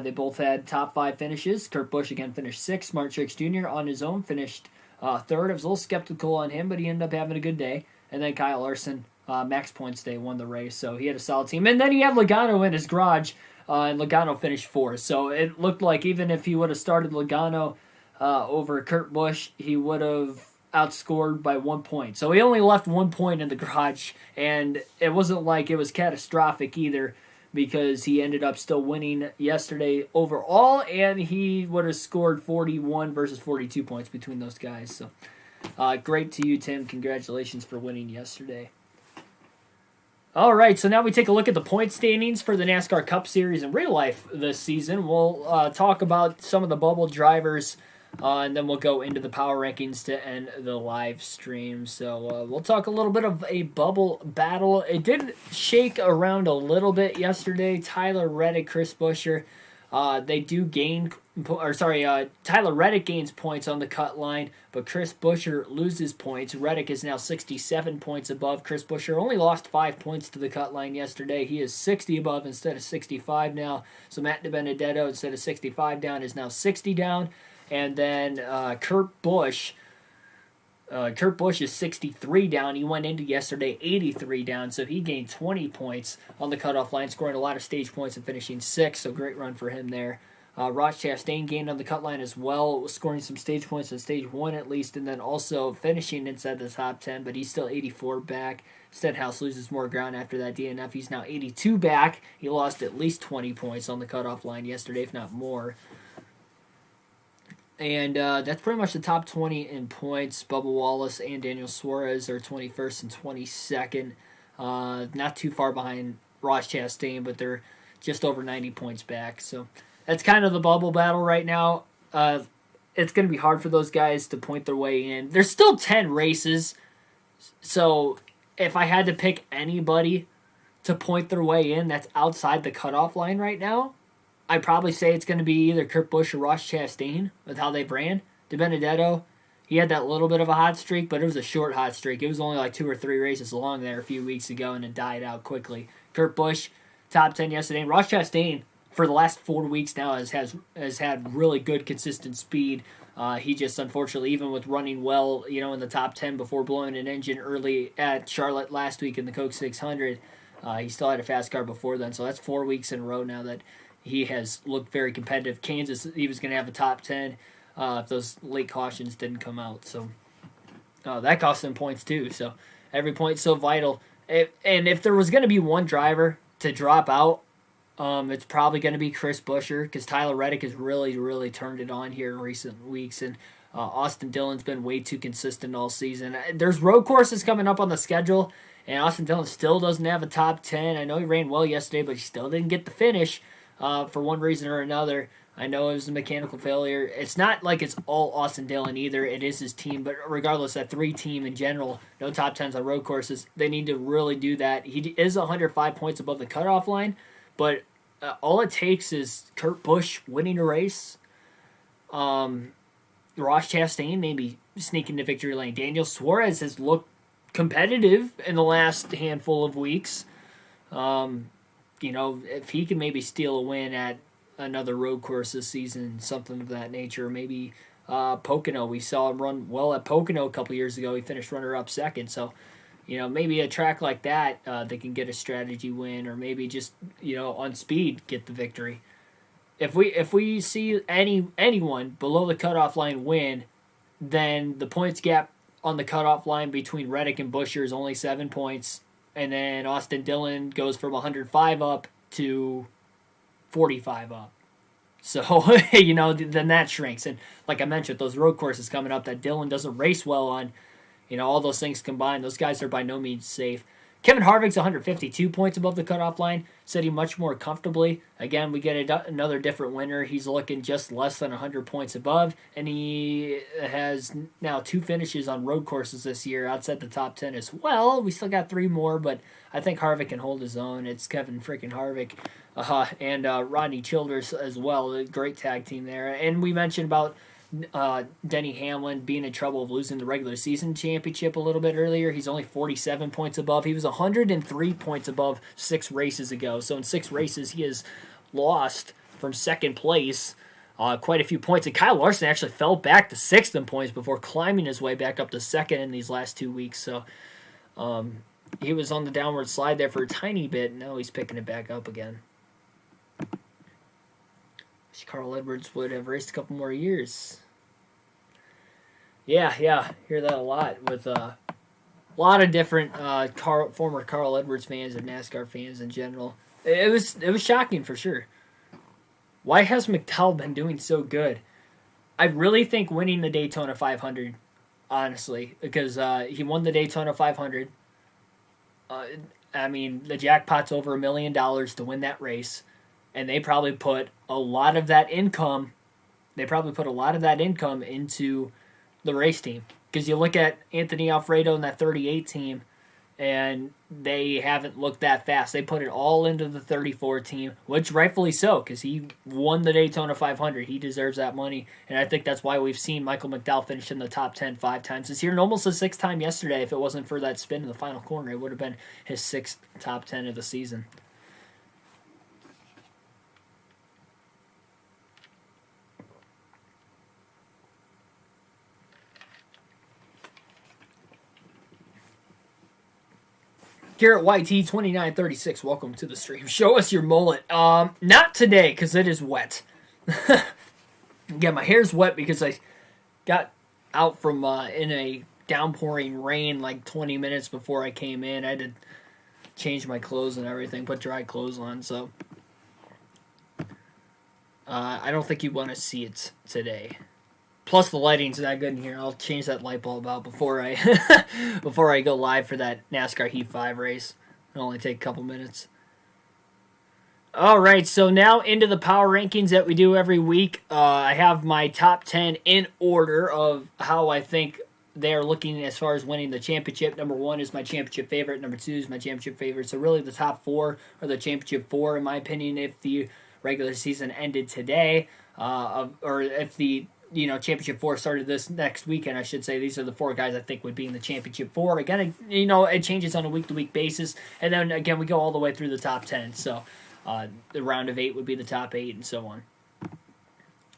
They both had top 5 finishes. Kurt Busch again finished 6th. Martin Truex Jr. on his own finished 3rd. I was a little skeptical on him, but he ended up having a good day. And then Kyle Larson, max points day, won the race. So he had a solid team. And then he had Logano in his garage. And Logano finished 4th. So it looked like even if he would have started Logano over Kurt Busch, he would have outscored by 1 point. So he only left 1 point in the garage, and it wasn't like it was catastrophic either because he ended up still winning yesterday overall, and he would have scored 41 versus 42 points between those guys. So great to you, Tim. Congratulations for winning yesterday. All right, so now we take a look at the point standings for the NASCAR Cup Series in real life this season. We'll talk about some of the bubble drivers, and then we'll go into the power rankings to end the live stream. So we'll talk a little bit of a bubble battle. It did shake around a little bit yesterday. Tyler Reddick, Chris Buescher, they do gain, Tyler Reddick gains points on the cut line, but Chris Buescher loses points. Reddick is now 67 points above. Chris Buescher only lost 5 points to the cut line yesterday. He is 60 above instead of 65 now. So Matt DiBenedetto, instead of 65 down, is now 60 down. And then Kurt Busch is 63 down. He went into yesterday 83 down, so he gained 20 points on the cutoff line, scoring a lot of stage points and finishing 6th, so great run for him there. Ross Chastain gained on the cut line as well, scoring some stage points in stage 1 at least, and then also finishing inside the top 10, but he's still 84 back. Stenhouse loses more ground after that DNF. He's now 82 back. He lost at least 20 points on the cutoff line yesterday, if not more. And that's pretty much the top 20 in points. Bubba Wallace and Daniel Suarez are 21st and 22nd. Not too far behind Ross Chastain, but they're just over 90 points back. So that's kind of the bubble battle right now. It's going to be hard for those guys to point their way in. There's still 10 races. So if I had to pick anybody to point their way in that's outside the cutoff line right now, I'd probably say it's going to be either Kurt Busch or Ross Chastain with how they ran. DiBenedetto, he had that little bit of a hot streak, but it was a short hot streak. It was only like 2 or 3 races long there a few weeks ago, and it died out quickly. Kurt Busch top 10 yesterday. And Ross Chastain, for the last 4 weeks now, has had really good, consistent speed. He just, unfortunately, even with running well, in the top 10 before blowing an engine early at Charlotte last week in the Coke 600, he still had a fast car before then. So that's 4 weeks in a row now that he has looked very competitive. Kansas, he was going to have a top 10 if those late cautions didn't come out. So that cost him points too. So every point's so vital. And if there was going to be one driver to drop out, it's probably going to be Chris Buescher, because Tyler Reddick has really, really turned it on here in recent weeks, and Austin Dillon's been way too consistent all season. There's road courses coming up on the schedule, and Austin Dillon still doesn't have a top 10. I know he ran well yesterday, but he still didn't get the finish for one reason or another. I know it was a mechanical failure. It's not like it's all Austin Dillon either. It is his team, but regardless, that 3 team in general, no top 10s on road courses, they need to really do that. He is 105 points above the cutoff line, but all it takes is Kurt Busch winning a race, Ross Chastain maybe sneaking to victory lane. Daniel Suarez has looked competitive in the last handful of weeks. If he can maybe steal a win at another road course this season, something of that nature, maybe Pocono. We saw him run well at Pocono a couple years ago. He finished runner-up second, so maybe a track like that, they can get a strategy win, or maybe just, on speed get the victory. If we see anyone below the cutoff line win, then the points gap on the cutoff line between Reddick and Buescher is only 7 points, and then Austin Dillon goes from 105 up to 45 up. So, then that shrinks. And like I mentioned, those road courses coming up that Dillon doesn't race well on, all those things combined, those guys are by no means safe. Kevin Harvick's 152 points above the cutoff line, sitting much more comfortably. Again, we get another different winner. He's looking just less than 100 points above, and he has now 2 finishes on road courses this year outside the top 10 as well. We still got 3 more, but I think Harvick can hold his own. It's Kevin freaking Harvick and Rodney Childers as well. A great tag team there. And we mentioned about Denny Hamlin being in trouble of losing the regular season championship a little bit earlier. He's only 47 points above. He was 103 points above 6 races ago. So in 6 races, he has lost from second place quite a few points. And Kyle Larson actually fell back to 6th in points before climbing his way back up to 2nd in these last 2 weeks. So he was on the downward slide there for a tiny bit. Now he's picking it back up again. Carl Edwards would have raced a couple more years. Yeah, hear that a lot with a lot of different former Carl Edwards fans and NASCAR fans in general. It was shocking for sure. Why has McDowell been doing so good? I really think winning the Daytona 500, honestly, because he won the Daytona 500. The jackpot's over $1 million to win that race. And they probably put a lot of that income. Into the race team, because you look at Anthony Alfredo and that 38 team, and they haven't looked that fast. They put it all into the 34 team, which rightfully so, because he won the Daytona 500. He deserves that money, and I think that's why we've seen Michael McDowell finish in the top 10 5 times this year, and almost a 6th time yesterday. If it wasn't for that spin in the final corner, it would have been his 6th top 10 of the season. Garrett YT 2936, welcome to the stream. Show us your mullet. Not today, because it is wet. Yeah, my hair's wet because I got out from in a downpouring rain like 20 minutes before I came in. I had to change my clothes and everything, put dry clothes on, so I don't think you want to see it today. Plus, the lighting's not good in here. I'll change that light bulb out before I before I go live for that NASCAR Heat 5 race. It'll only take a couple minutes. All right, so now into the power rankings that we do every week. I have my top 10 in order of how I think they are looking as far as winning the championship. Number 1 is my championship favorite. Number 2 is my championship favorite. So really the top 4 are the championship 4, in my opinion, if the regular season ended today, or if the championship 4 started this next weekend, I should say. These are the 4 guys I think would be in the championship 4. Again, it changes on a week-to-week basis. And then, again, we go all the way through the top 10. So, The round of 8 would be the top 8 and so on.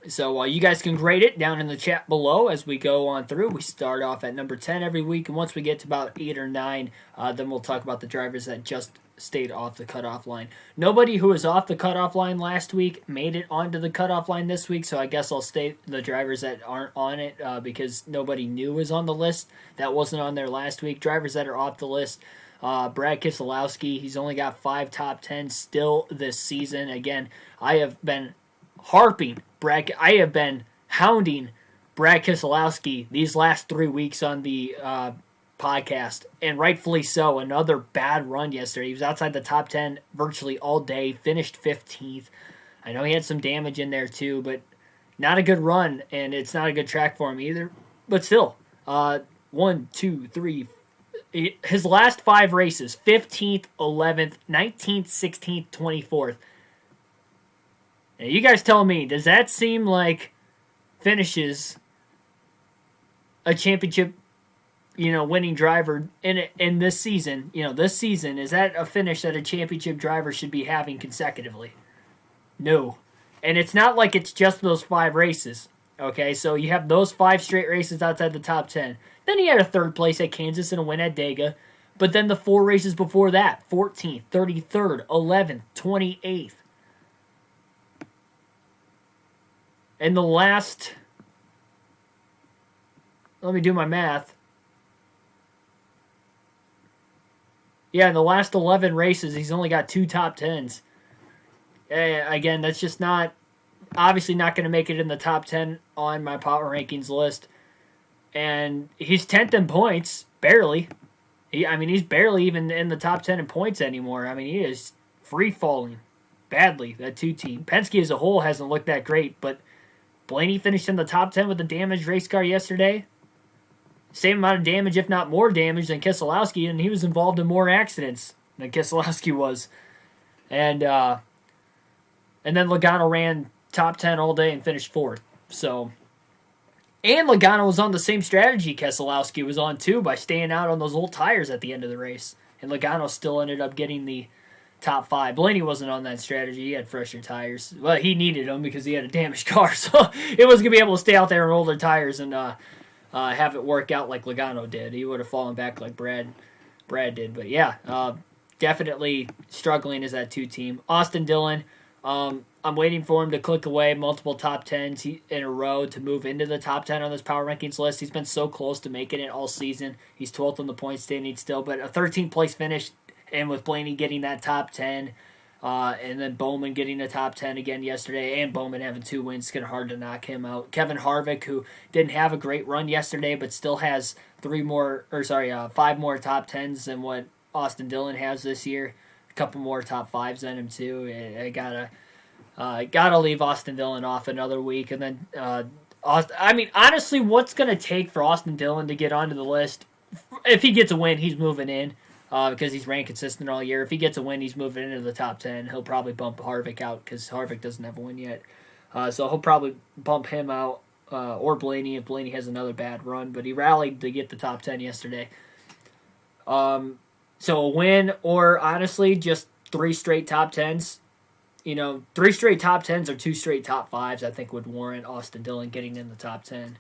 So you guys can grade it down in the chat below as we go on through. We start off at number 10 every week, and once we get to about 8 or 9, then we'll talk about the drivers that just stayed off the cutoff line. Nobody who was off the cutoff line last week made it onto the cutoff line this week, so I guess I'll state the drivers that aren't on it because nobody new was on the list. That wasn't on there last week. Drivers that are off the list. Brad Keselowski, he's only got 5 top 10s still this season. Again, I have been hounding Brad Keselowski these last 3 weeks on the podcast, and rightfully so. Another bad run yesterday. He was outside the top 10 virtually all day, finished 15th. I know he had some damage in there too, but not a good run, and it's not a good track for him either. But still, 1, 2, 3, his last 5 races, 15th, 11th, 19th, 16th, 24th. Now, you guys tell me, does that seem like finishes a championship, winning driver in this season? This season, is that a finish that a championship driver should be having consecutively? No. And it's not like it's just those 5 races. Okay, so you have those 5 straight races outside the top 10. Then he had a 3rd place at Kansas and a win at Dega. But then the 4 races before that, 14th, 33rd, 11th, 28th. And the last, let me do my math. Yeah, in the last 11 races, he's only got 2 top 10s. Again, that's just obviously not going to make it in the top 10 on my power rankings list. And he's 10th in points, barely. He's barely even in the top 10 in points anymore. He is free-falling badly, that 2 team. Penske as a whole hasn't looked that great, but Blaney finished in the top 10 with a damaged race car yesterday. Same amount of damage, if not more damage, than Keselowski, and he was involved in more accidents than Keselowski was. And then Logano ran top 10 all day and finished 4th. And Logano was on the same strategy Keselowski was on too, by staying out on those old tires at the end of the race. And Logano still ended up getting the top 5. Blaney wasn't on that strategy. He had fresher tires. Well, he needed them because he had a damaged car, so it wasn't going to be able to stay out there on older tires and have it work out like Logano did. He would have fallen back like Brad did. But yeah, definitely struggling as that 2 team. Austin Dillon, I'm waiting for him to click away multiple top 10s in a row to move into the top 10 on this power rankings list. He's been so close to making it all season. He's 12th on the point standing still, but a 13th place finish, and with Blaney getting that top 10, and then Bowman getting a top 10 again yesterday, and Bowman having 2 wins, it's going to be hard to knock him out. Kevin Harvick, who didn't have a great run yesterday, but still has 5 more top 10s than what Austin Dillon has this year. A couple more top 5s than him too. I gotta leave Austin Dillon off another week, and then honestly, what's going to take for Austin Dillon to get onto the list? If he gets a win, he's moving in. Because he's ranked consistent all year. If he gets a win, he's moving into the top 10. He'll probably bump Harvick out because Harvick doesn't have a win yet. So he'll probably bump him out, or Blaney if Blaney has another bad run. But he rallied to get the top 10 yesterday. So a win, or honestly, just 3 straight top 10s. 3 straight top 10s or 2 straight top 5s, I think, would warrant Austin Dillon getting in the top 10.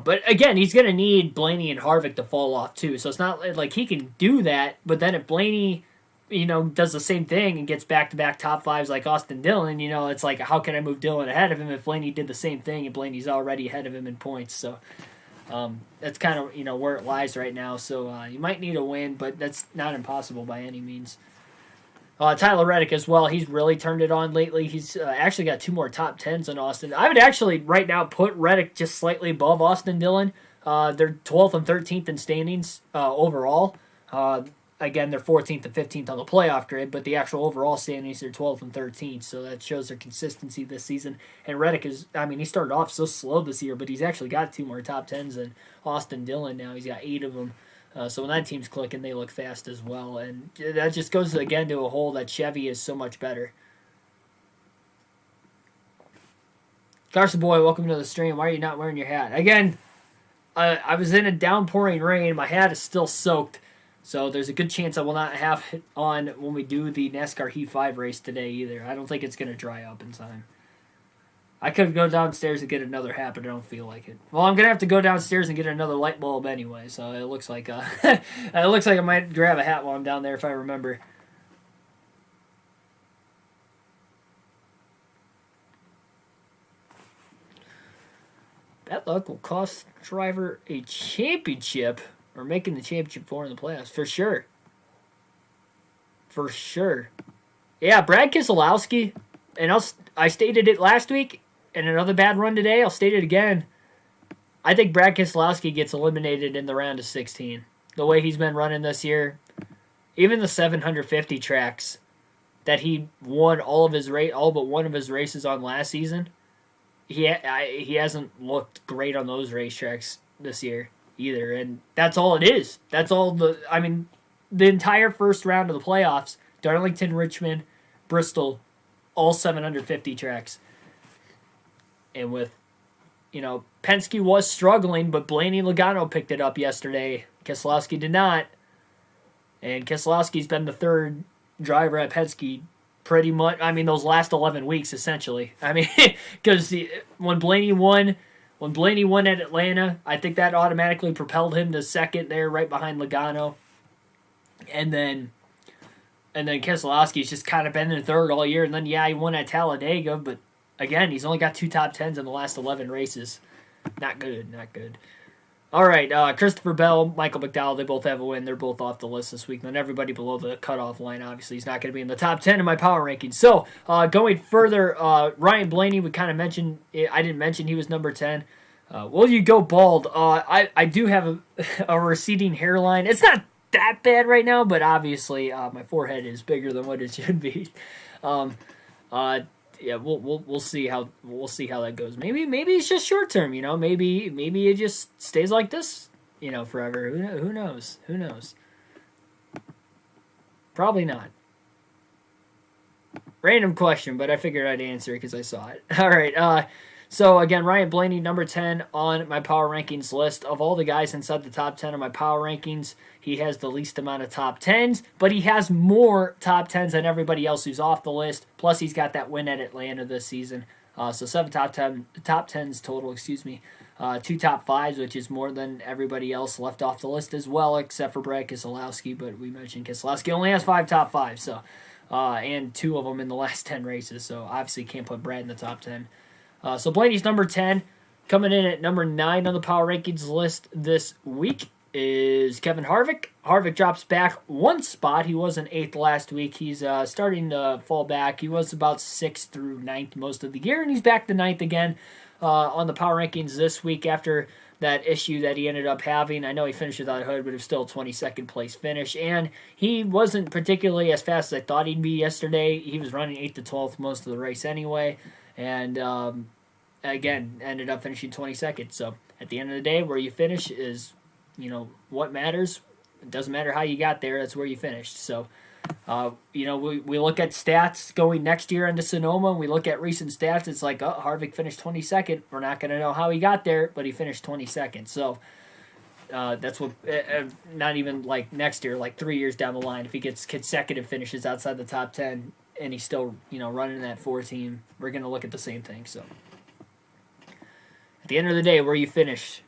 But again, he's going to need Blaney and Harvick to fall off too. So it's not like he can do that. But then if Blaney, does the same thing and gets back-to-back top 5s like Austin Dillon, it's like, how can I move Dillon ahead of him if Blaney did the same thing and Blaney's already ahead of him in points? So that's kind of, where it lies right now. So you might need a win, but that's not impossible by any means. Tyler Reddick as well. He's really turned it on lately. He's actually got 2 more top 10s than Austin. I would actually right now put Reddick just slightly above Austin Dillon. They're 12th and 13th in standings overall. Again, they're 14th and 15th on the playoff grid, but the actual overall standings are 12th and 13th, so that shows their consistency this season. And Reddick he started off so slow this year, but he's actually got 2 more top 10s than Austin Dillon now. He's got 8 of them. So when that team's clicking, they look fast as well. And that just goes, again, to a whole that Chevy is so much better. Carson Boy, welcome to the stream. Why are you not wearing your hat? Again, I was in a downpouring rain. My hat is still soaked. So there's a good chance I will not have it on when we do the NASCAR Heat 5 race today either. I don't think it's going to dry up in time. I could go downstairs and get another hat, but I don't feel like it. Well, I'm going to have to go downstairs and get another light bulb anyway, so it looks like I might grab a hat while I'm down there if I remember. Bad luck will cost driver a championship or making the championship four in the playoffs. For sure. For sure. Yeah, Brad Keselowski, and I stated it last week, and another bad run today, I'll state it again. I think Brad Keselowski gets eliminated in the round of 16. The way he's been running this year, even the 750 tracks that he won all but one of his races on last season, he hasn't looked great on those racetracks this year either, and that's all it is. That's all the entire first round of the playoffs, Darlington, Richmond, Bristol, all 750 tracks. And with, Penske was struggling, but Blaney and Logano picked it up yesterday. Keselowski did not. And Keselowski's been the third driver at Penske pretty much, those last 11 weeks, essentially. Because when Blaney won at Atlanta, I think that automatically propelled him to second there, right behind Logano. And then Keselowski's just kind of been in third all year. And then, he won at Talladega, but again, he's only got 2 top 10s in the last 11 races. Not good. All right, Christopher Bell, Michael McDowell, they both have a win. They're both off the list this week. And then everybody below the cutoff line, obviously, he's not going to be in the top 10 in my power rankings. So, going further, Ryan Blaney, we kind of mentioned, I didn't mention he was number 10. Will you go bald? I do have a receding hairline. It's not that bad right now, but obviously my forehead is bigger than what it should be. Yeah, we'll see how that goes. Maybe it's just short term, Maybe it just stays like this, forever. Who knows? Probably not. Random question, but I figured I'd answer it because I saw it. All right. So again, Ryan Blaney, number 10 on my power rankings list. Of all the guys inside the top 10 of my power rankings, he has the least amount of top 10s, but he has more top 10s than everybody else who's off the list. Plus, he's got that win at Atlanta this season. So 7 top 10s total, 2 top 5s, which is more than everybody else left off the list as well, except for Brad Keselowski. But we mentioned Keselowski only has 5 top 5s, so and 2 of them in the last 10 races. So obviously can't put Brad in the top 10. So Blaney's number 10. Coming in at number 9 on the power rankings list this week is Kevin Harvick. Harvick drops back 1 spot. He was in 8th last week. He's starting to fall back. He was about 6th through 9th most of the year, and he's back to 9th again on the power rankings this week after that issue that he ended up having. I know he finished without a hood, but it was still a 22nd place finish, and he wasn't particularly as fast as I thought he'd be yesterday. He was running 8th to 12th most of the race anyway, and again, ended up finishing 22nd. So at the end of the day, where you finish is, what matters. It doesn't matter how you got there. That's where you finished. So, we look at stats going next year into Sonoma. We look at recent stats. It's like, Harvick finished 22nd. We're not going to know how he got there, but he finished 22nd. So that's what, not even like next year, like 3 years down the line, if he gets consecutive finishes outside the top 10 and he's still, running that 4 team, we're going to look at the same thing. So at the end of the day, where you finish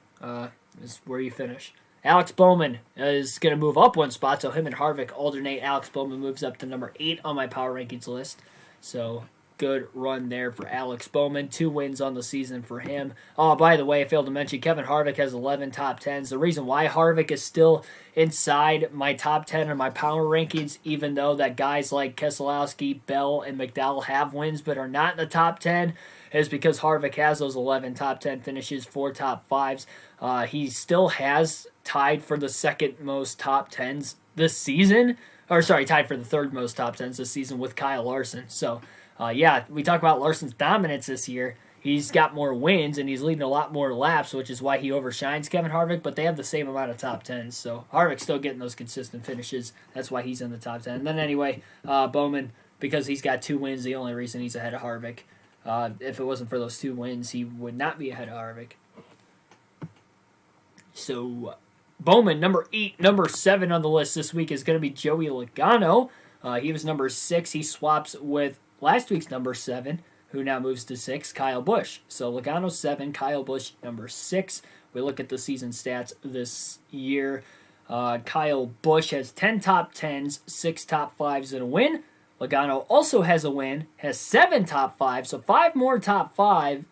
is where you finish. Alex Bowman is going to move up 1 spot, so him and Harvick alternate. Alex Bowman moves up to number 8 on my power rankings list. So good run there for Alex Bowman. 2 wins on the season for him. Oh, by the way, I failed to mention Kevin Harvick has 11 top 10s. The reason why Harvick is still inside my top 10 on my power rankings, even though that guys like Keselowski, Bell, and McDowell have wins but are not in the top 10, is because Harvick has those 11 top 10 finishes, 4 top 5s. He still has tied for the second most top 10s this season. Tied for the third most top 10s this season with Kyle Larson. So, we talk about Larson's dominance this year. He's got more wins, and he's leading a lot more laps, which is why he overshines Kevin Harvick, but they have the same amount of top 10s. So Harvick's still getting those consistent finishes. That's why he's in the top 10. And then anyway, Bowman, because he's got 2 wins, the only reason he's ahead of Harvick. If it wasn't for those 2 wins, he would not be ahead of Harvick. So Bowman, number 8. Number 7 on the list this week is going to be Joey Logano. He was number 6. He swaps with last week's number 7, who now moves to 6, Kyle Busch. So Logano 7, Kyle Busch number 6. We look at the season stats this year. Kyle Busch has 10 top 10s, 6 top 5s, and a win. Logano also has a win, has 7 top 5s, so 1 more top 5,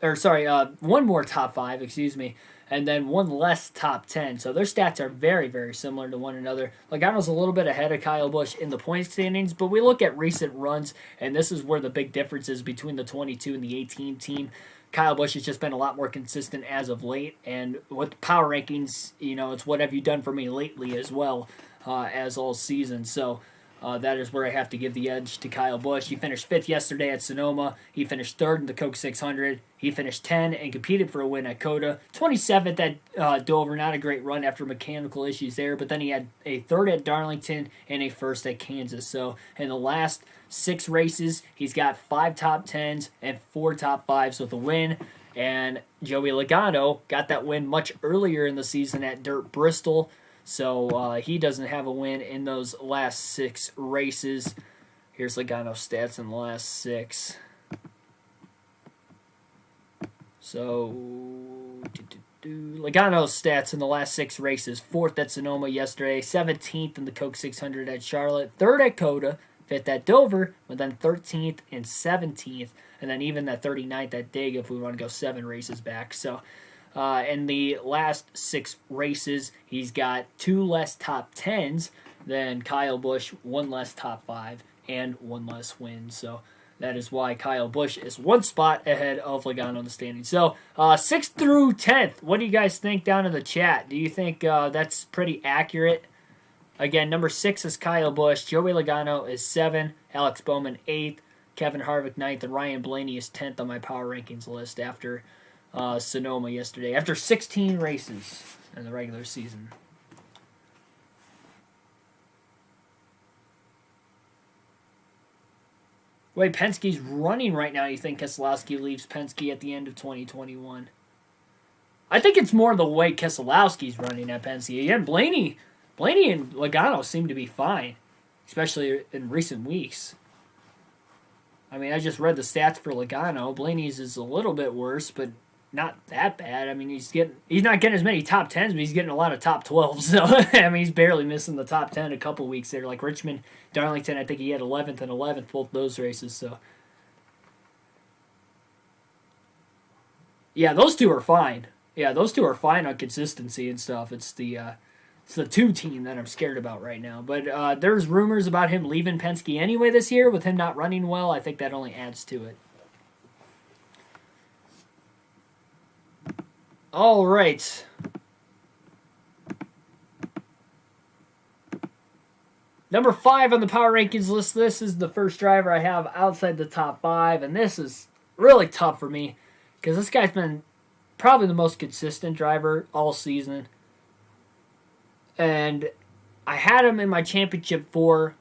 and then 1 less top 10. So their stats are very, very similar to one another. Logano's a little bit ahead of Kyle Busch in the point standings, but we look at recent runs, and this is where the big difference is between the 22 and the 18 team. Kyle Busch has just been a lot more consistent as of late, and with the power rankings, it's what have you done for me lately as well as all season. So that is where I have to give the edge to Kyle Busch. He finished 5th yesterday at Sonoma. He finished 3rd in the Coke 600. He finished 10 and competed for a win at COTA. 27th at Dover, not a great run after mechanical issues there, but then he had a 3rd at Darlington and a 1st at Kansas. So in the last 6 races, he's got 5 top 10s and 4 top 5s with a win. And Joey Logano got that win much earlier in the season at Dirt Bristol. So he doesn't have a win in those last 6 races. Here's Logano's stats in the last 6. So Logano's stats in the last 6 races. 4th at Sonoma yesterday, 17th in the Coke 600 at Charlotte, 3rd at COTA, 5th at Dover, but then 13th and 17th, and then even that 39th at Dig if we want to go 7 races back. So in the last 6 races, he's got 2 less top 10s than Kyle Busch, 1 less top 5, and 1 less win. So that is why Kyle Busch is 1 spot ahead of Logano in the standings. So 6th through 10th, what do you guys think down in the chat? Do you think that's pretty accurate? Again, number 6 is Kyle Busch. Joey Logano is 7. Alex Bowman 8th. Kevin Harvick 9th. And Ryan Blaney is 10th on my power rankings list after Sonoma yesterday. After 16 races in the regular season. The way Penske's running right now, you think Keselowski leaves Penske at the end of 2021? I think it's more the way Keselowski's running at Penske. Again, Blaney and Logano seem to be fine, especially in recent weeks. I mean, I just read the stats for Logano. Blaney's is a little bit worse, but not that bad. I mean, he's not getting as many top 10s, but he's getting a lot of top 12s. So, I mean, he's barely missing the top 10 a couple weeks there. Like Richmond, Darlington, I think he had 11th and 11th, both those races. So, yeah, those two are fine. Yeah, those two are fine on consistency and stuff. It's the 2 team that I'm scared about right now. But there's rumors about him leaving Penske anyway this year. With him not running well, I think that only adds to it. All right. Number 5 on the power rankings list. This is the first driver I have outside the top 5, and this is really tough for me because this guy's been probably the most consistent driver all season. And I had him in my championship 4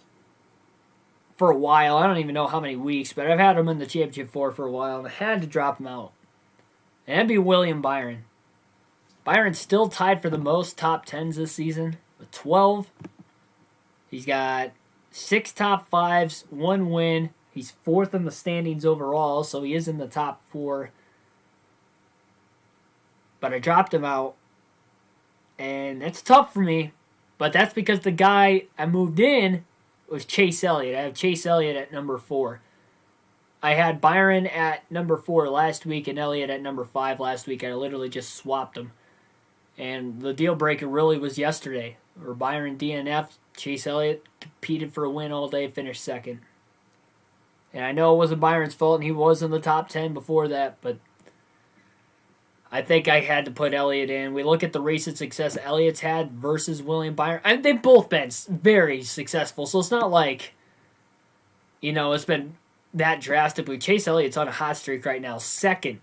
for a while. I don't even know how many weeks, but I've had him in the championship 4 for a while, and I had to drop him out. And that'd be William Byron. Byron's still tied for the most top 10s this season with 12. He's got 6 top 5s, 1 win. He's 4th in the standings overall, so he is in the top 4. But I dropped him out. And that's tough for me. But that's because the guy I moved in was Chase Elliott. I have Chase Elliott at number 4. I had Byron at number 4 last week and Elliott at number 5 last week. I literally just swapped them. And the deal breaker really was yesterday, where Byron DNF, Chase Elliott competed for a win all day, finished 2nd. And I know it wasn't Byron's fault, and he was in the top 10 before that, but I think I had to put Elliott in. We look at the recent success Elliott's had versus William Byron. I mean, they've both been very successful, so it's not like, it's been that drastically. Chase Elliott's on a hot streak right now. 2nd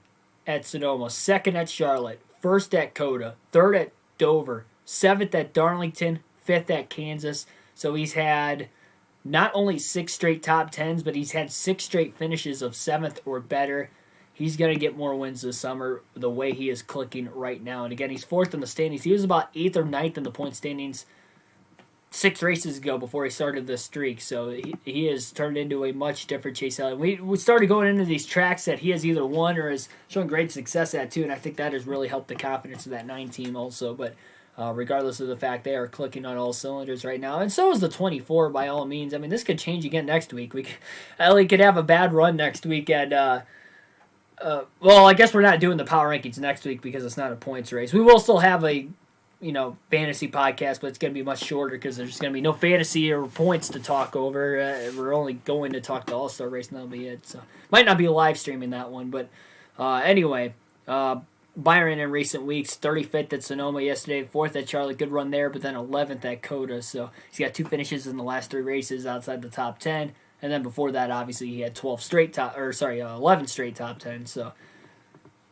at Sonoma, 2nd at Charlotte, 1st at COTA, 3rd at Dover, 7th at Darlington, 5th at Kansas. So he's had not only 6 straight top 10s, but he's had 6 straight finishes of 7th or better. he's going to get more wins this summer the way he is clicking right now. And again, he's 4th in the standings. He was about 8th or 9th in the point standings 6 races ago before he started this streak. So he has turned into a much different Chase Elliott. We started going into these tracks that he has either won or has shown great success at too, and I think that has really helped the confidence of that 9 team also. But regardless of the fact, they are clicking on all cylinders right now. And so is the 24 by all means. I mean, this could change again next week. Elliott could have a bad run next week at well, I guess we're not doing the power rankings next week because it's not a points race. We will still have a, fantasy podcast, but it's going to be much shorter because there's going to be no fantasy or points to talk over. We're only going to talk the All-Star race, and that'll be it. So might not be live streaming that one, but anyway, Byron in recent weeks, 35th at Sonoma yesterday, 4th at Charlotte, good run there, but then 11th at Coda. So he's got 2 finishes in the last 3 races outside the top 10. And then before that, obviously, he had 11 straight top 10. So,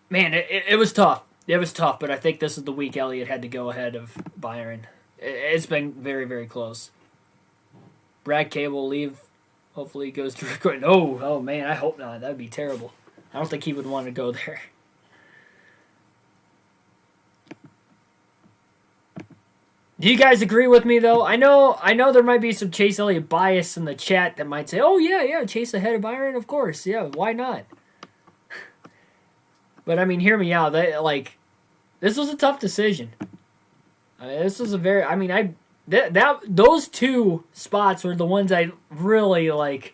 man, it was tough. It was tough, but I think this is the week Elliott had to go ahead of Byron. It's been very, very close. Brad K will leave. Hopefully he goes to record. Oh, man, I hope not. That would be terrible. I don't think he would want to go there. Do you guys agree with me, though? I know there might be some Chase Elliott bias in the chat that might say, oh, yeah, Chase ahead of Byron, of course. Yeah, why not? But, I mean, hear me out. This was a tough decision. This was a very, those 2 spots were the ones I really, I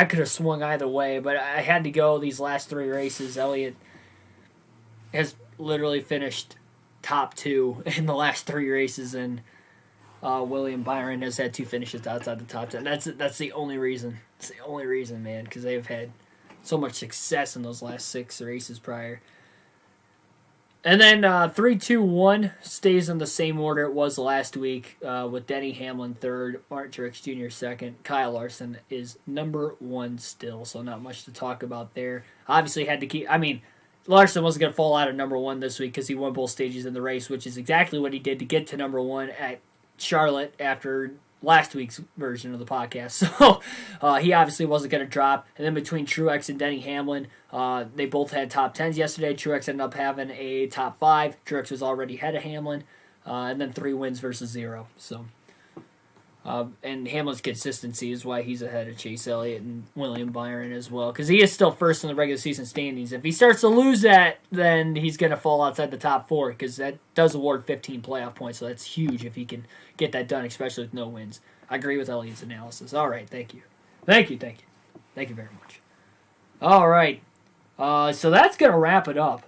could have swung either way, but I had to go these last 3 races. Elliott has literally finished top 2 in the last 3 races, and William Byron has had 2 finishes outside the top 10. That's the only reason. It's the only reason, man, because they've had so much success in those last 6 races prior. And then 3, 2, 1 stays in the same order it was last week, with Denny Hamlin 3rd, Martin Truex Jr. 2nd, Kyle Larson is number 1 still, so not much to talk about there. Obviously had to keep, Larson wasn't going to fall out of number 1 this week because he won both stages in the race, which is exactly what he did to get to number 1 at Charlotte after last week's version of the podcast. So he obviously wasn't going to drop. And then between Truex and Denny Hamlin, they both had top 10s yesterday. Truex ended up having a top 5. Truex was already ahead of Hamlin. And then 3 wins versus 0. So And Hamlin's consistency is why he's ahead of Chase Elliott and William Byron as well, because he is still first in the regular season standings. If he starts to lose that, then he's going to fall outside the top four, because that does award 15 playoff points, so that's huge if he can get that done, especially with no wins. I agree with Elliott's analysis. All right, thank you. Thank you very much. All right, so that's going to wrap it up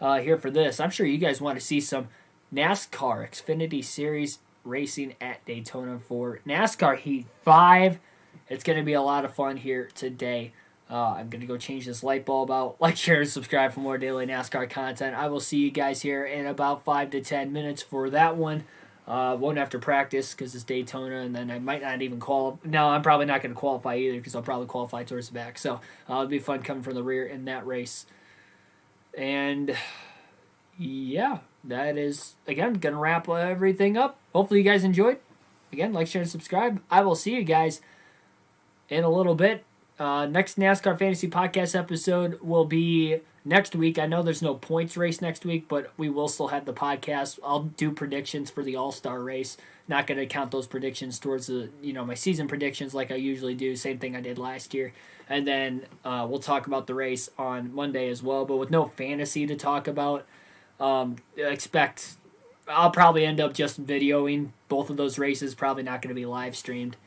here for this. I'm sure you guys want to see some NASCAR Xfinity Series racing at Daytona for NASCAR Heat 5. It's going to be a lot of fun here today. I'm going to go change this light bulb out. Like, share, and subscribe for more daily NASCAR content. I will see you guys here in about 5 to 10 minutes for that one. Won't have to practice because it's Daytona, and then I might not even qualify. No, I'm probably not going to qualify either because I'll probably qualify towards the back. So it'll be fun coming from the rear in that race. And yeah, that is, again, going to wrap everything up. Hopefully you guys enjoyed. Again, like, share, and subscribe. I will see you guys in a little bit. Next NASCAR Fantasy Podcast episode will be next week. I know there's no points race next week, but we will still have the podcast. I'll do predictions for the All-Star race. Not going to count those predictions towards the, my season predictions like I usually do. Same thing I did last year. And then we'll talk about the race on Monday as well, but with no fantasy to talk about. Expect I'll probably end up just videoing both of those races. Probably not going to be live streamed.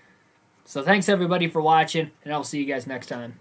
So thanks everybody for watching, and I'll see you guys next time.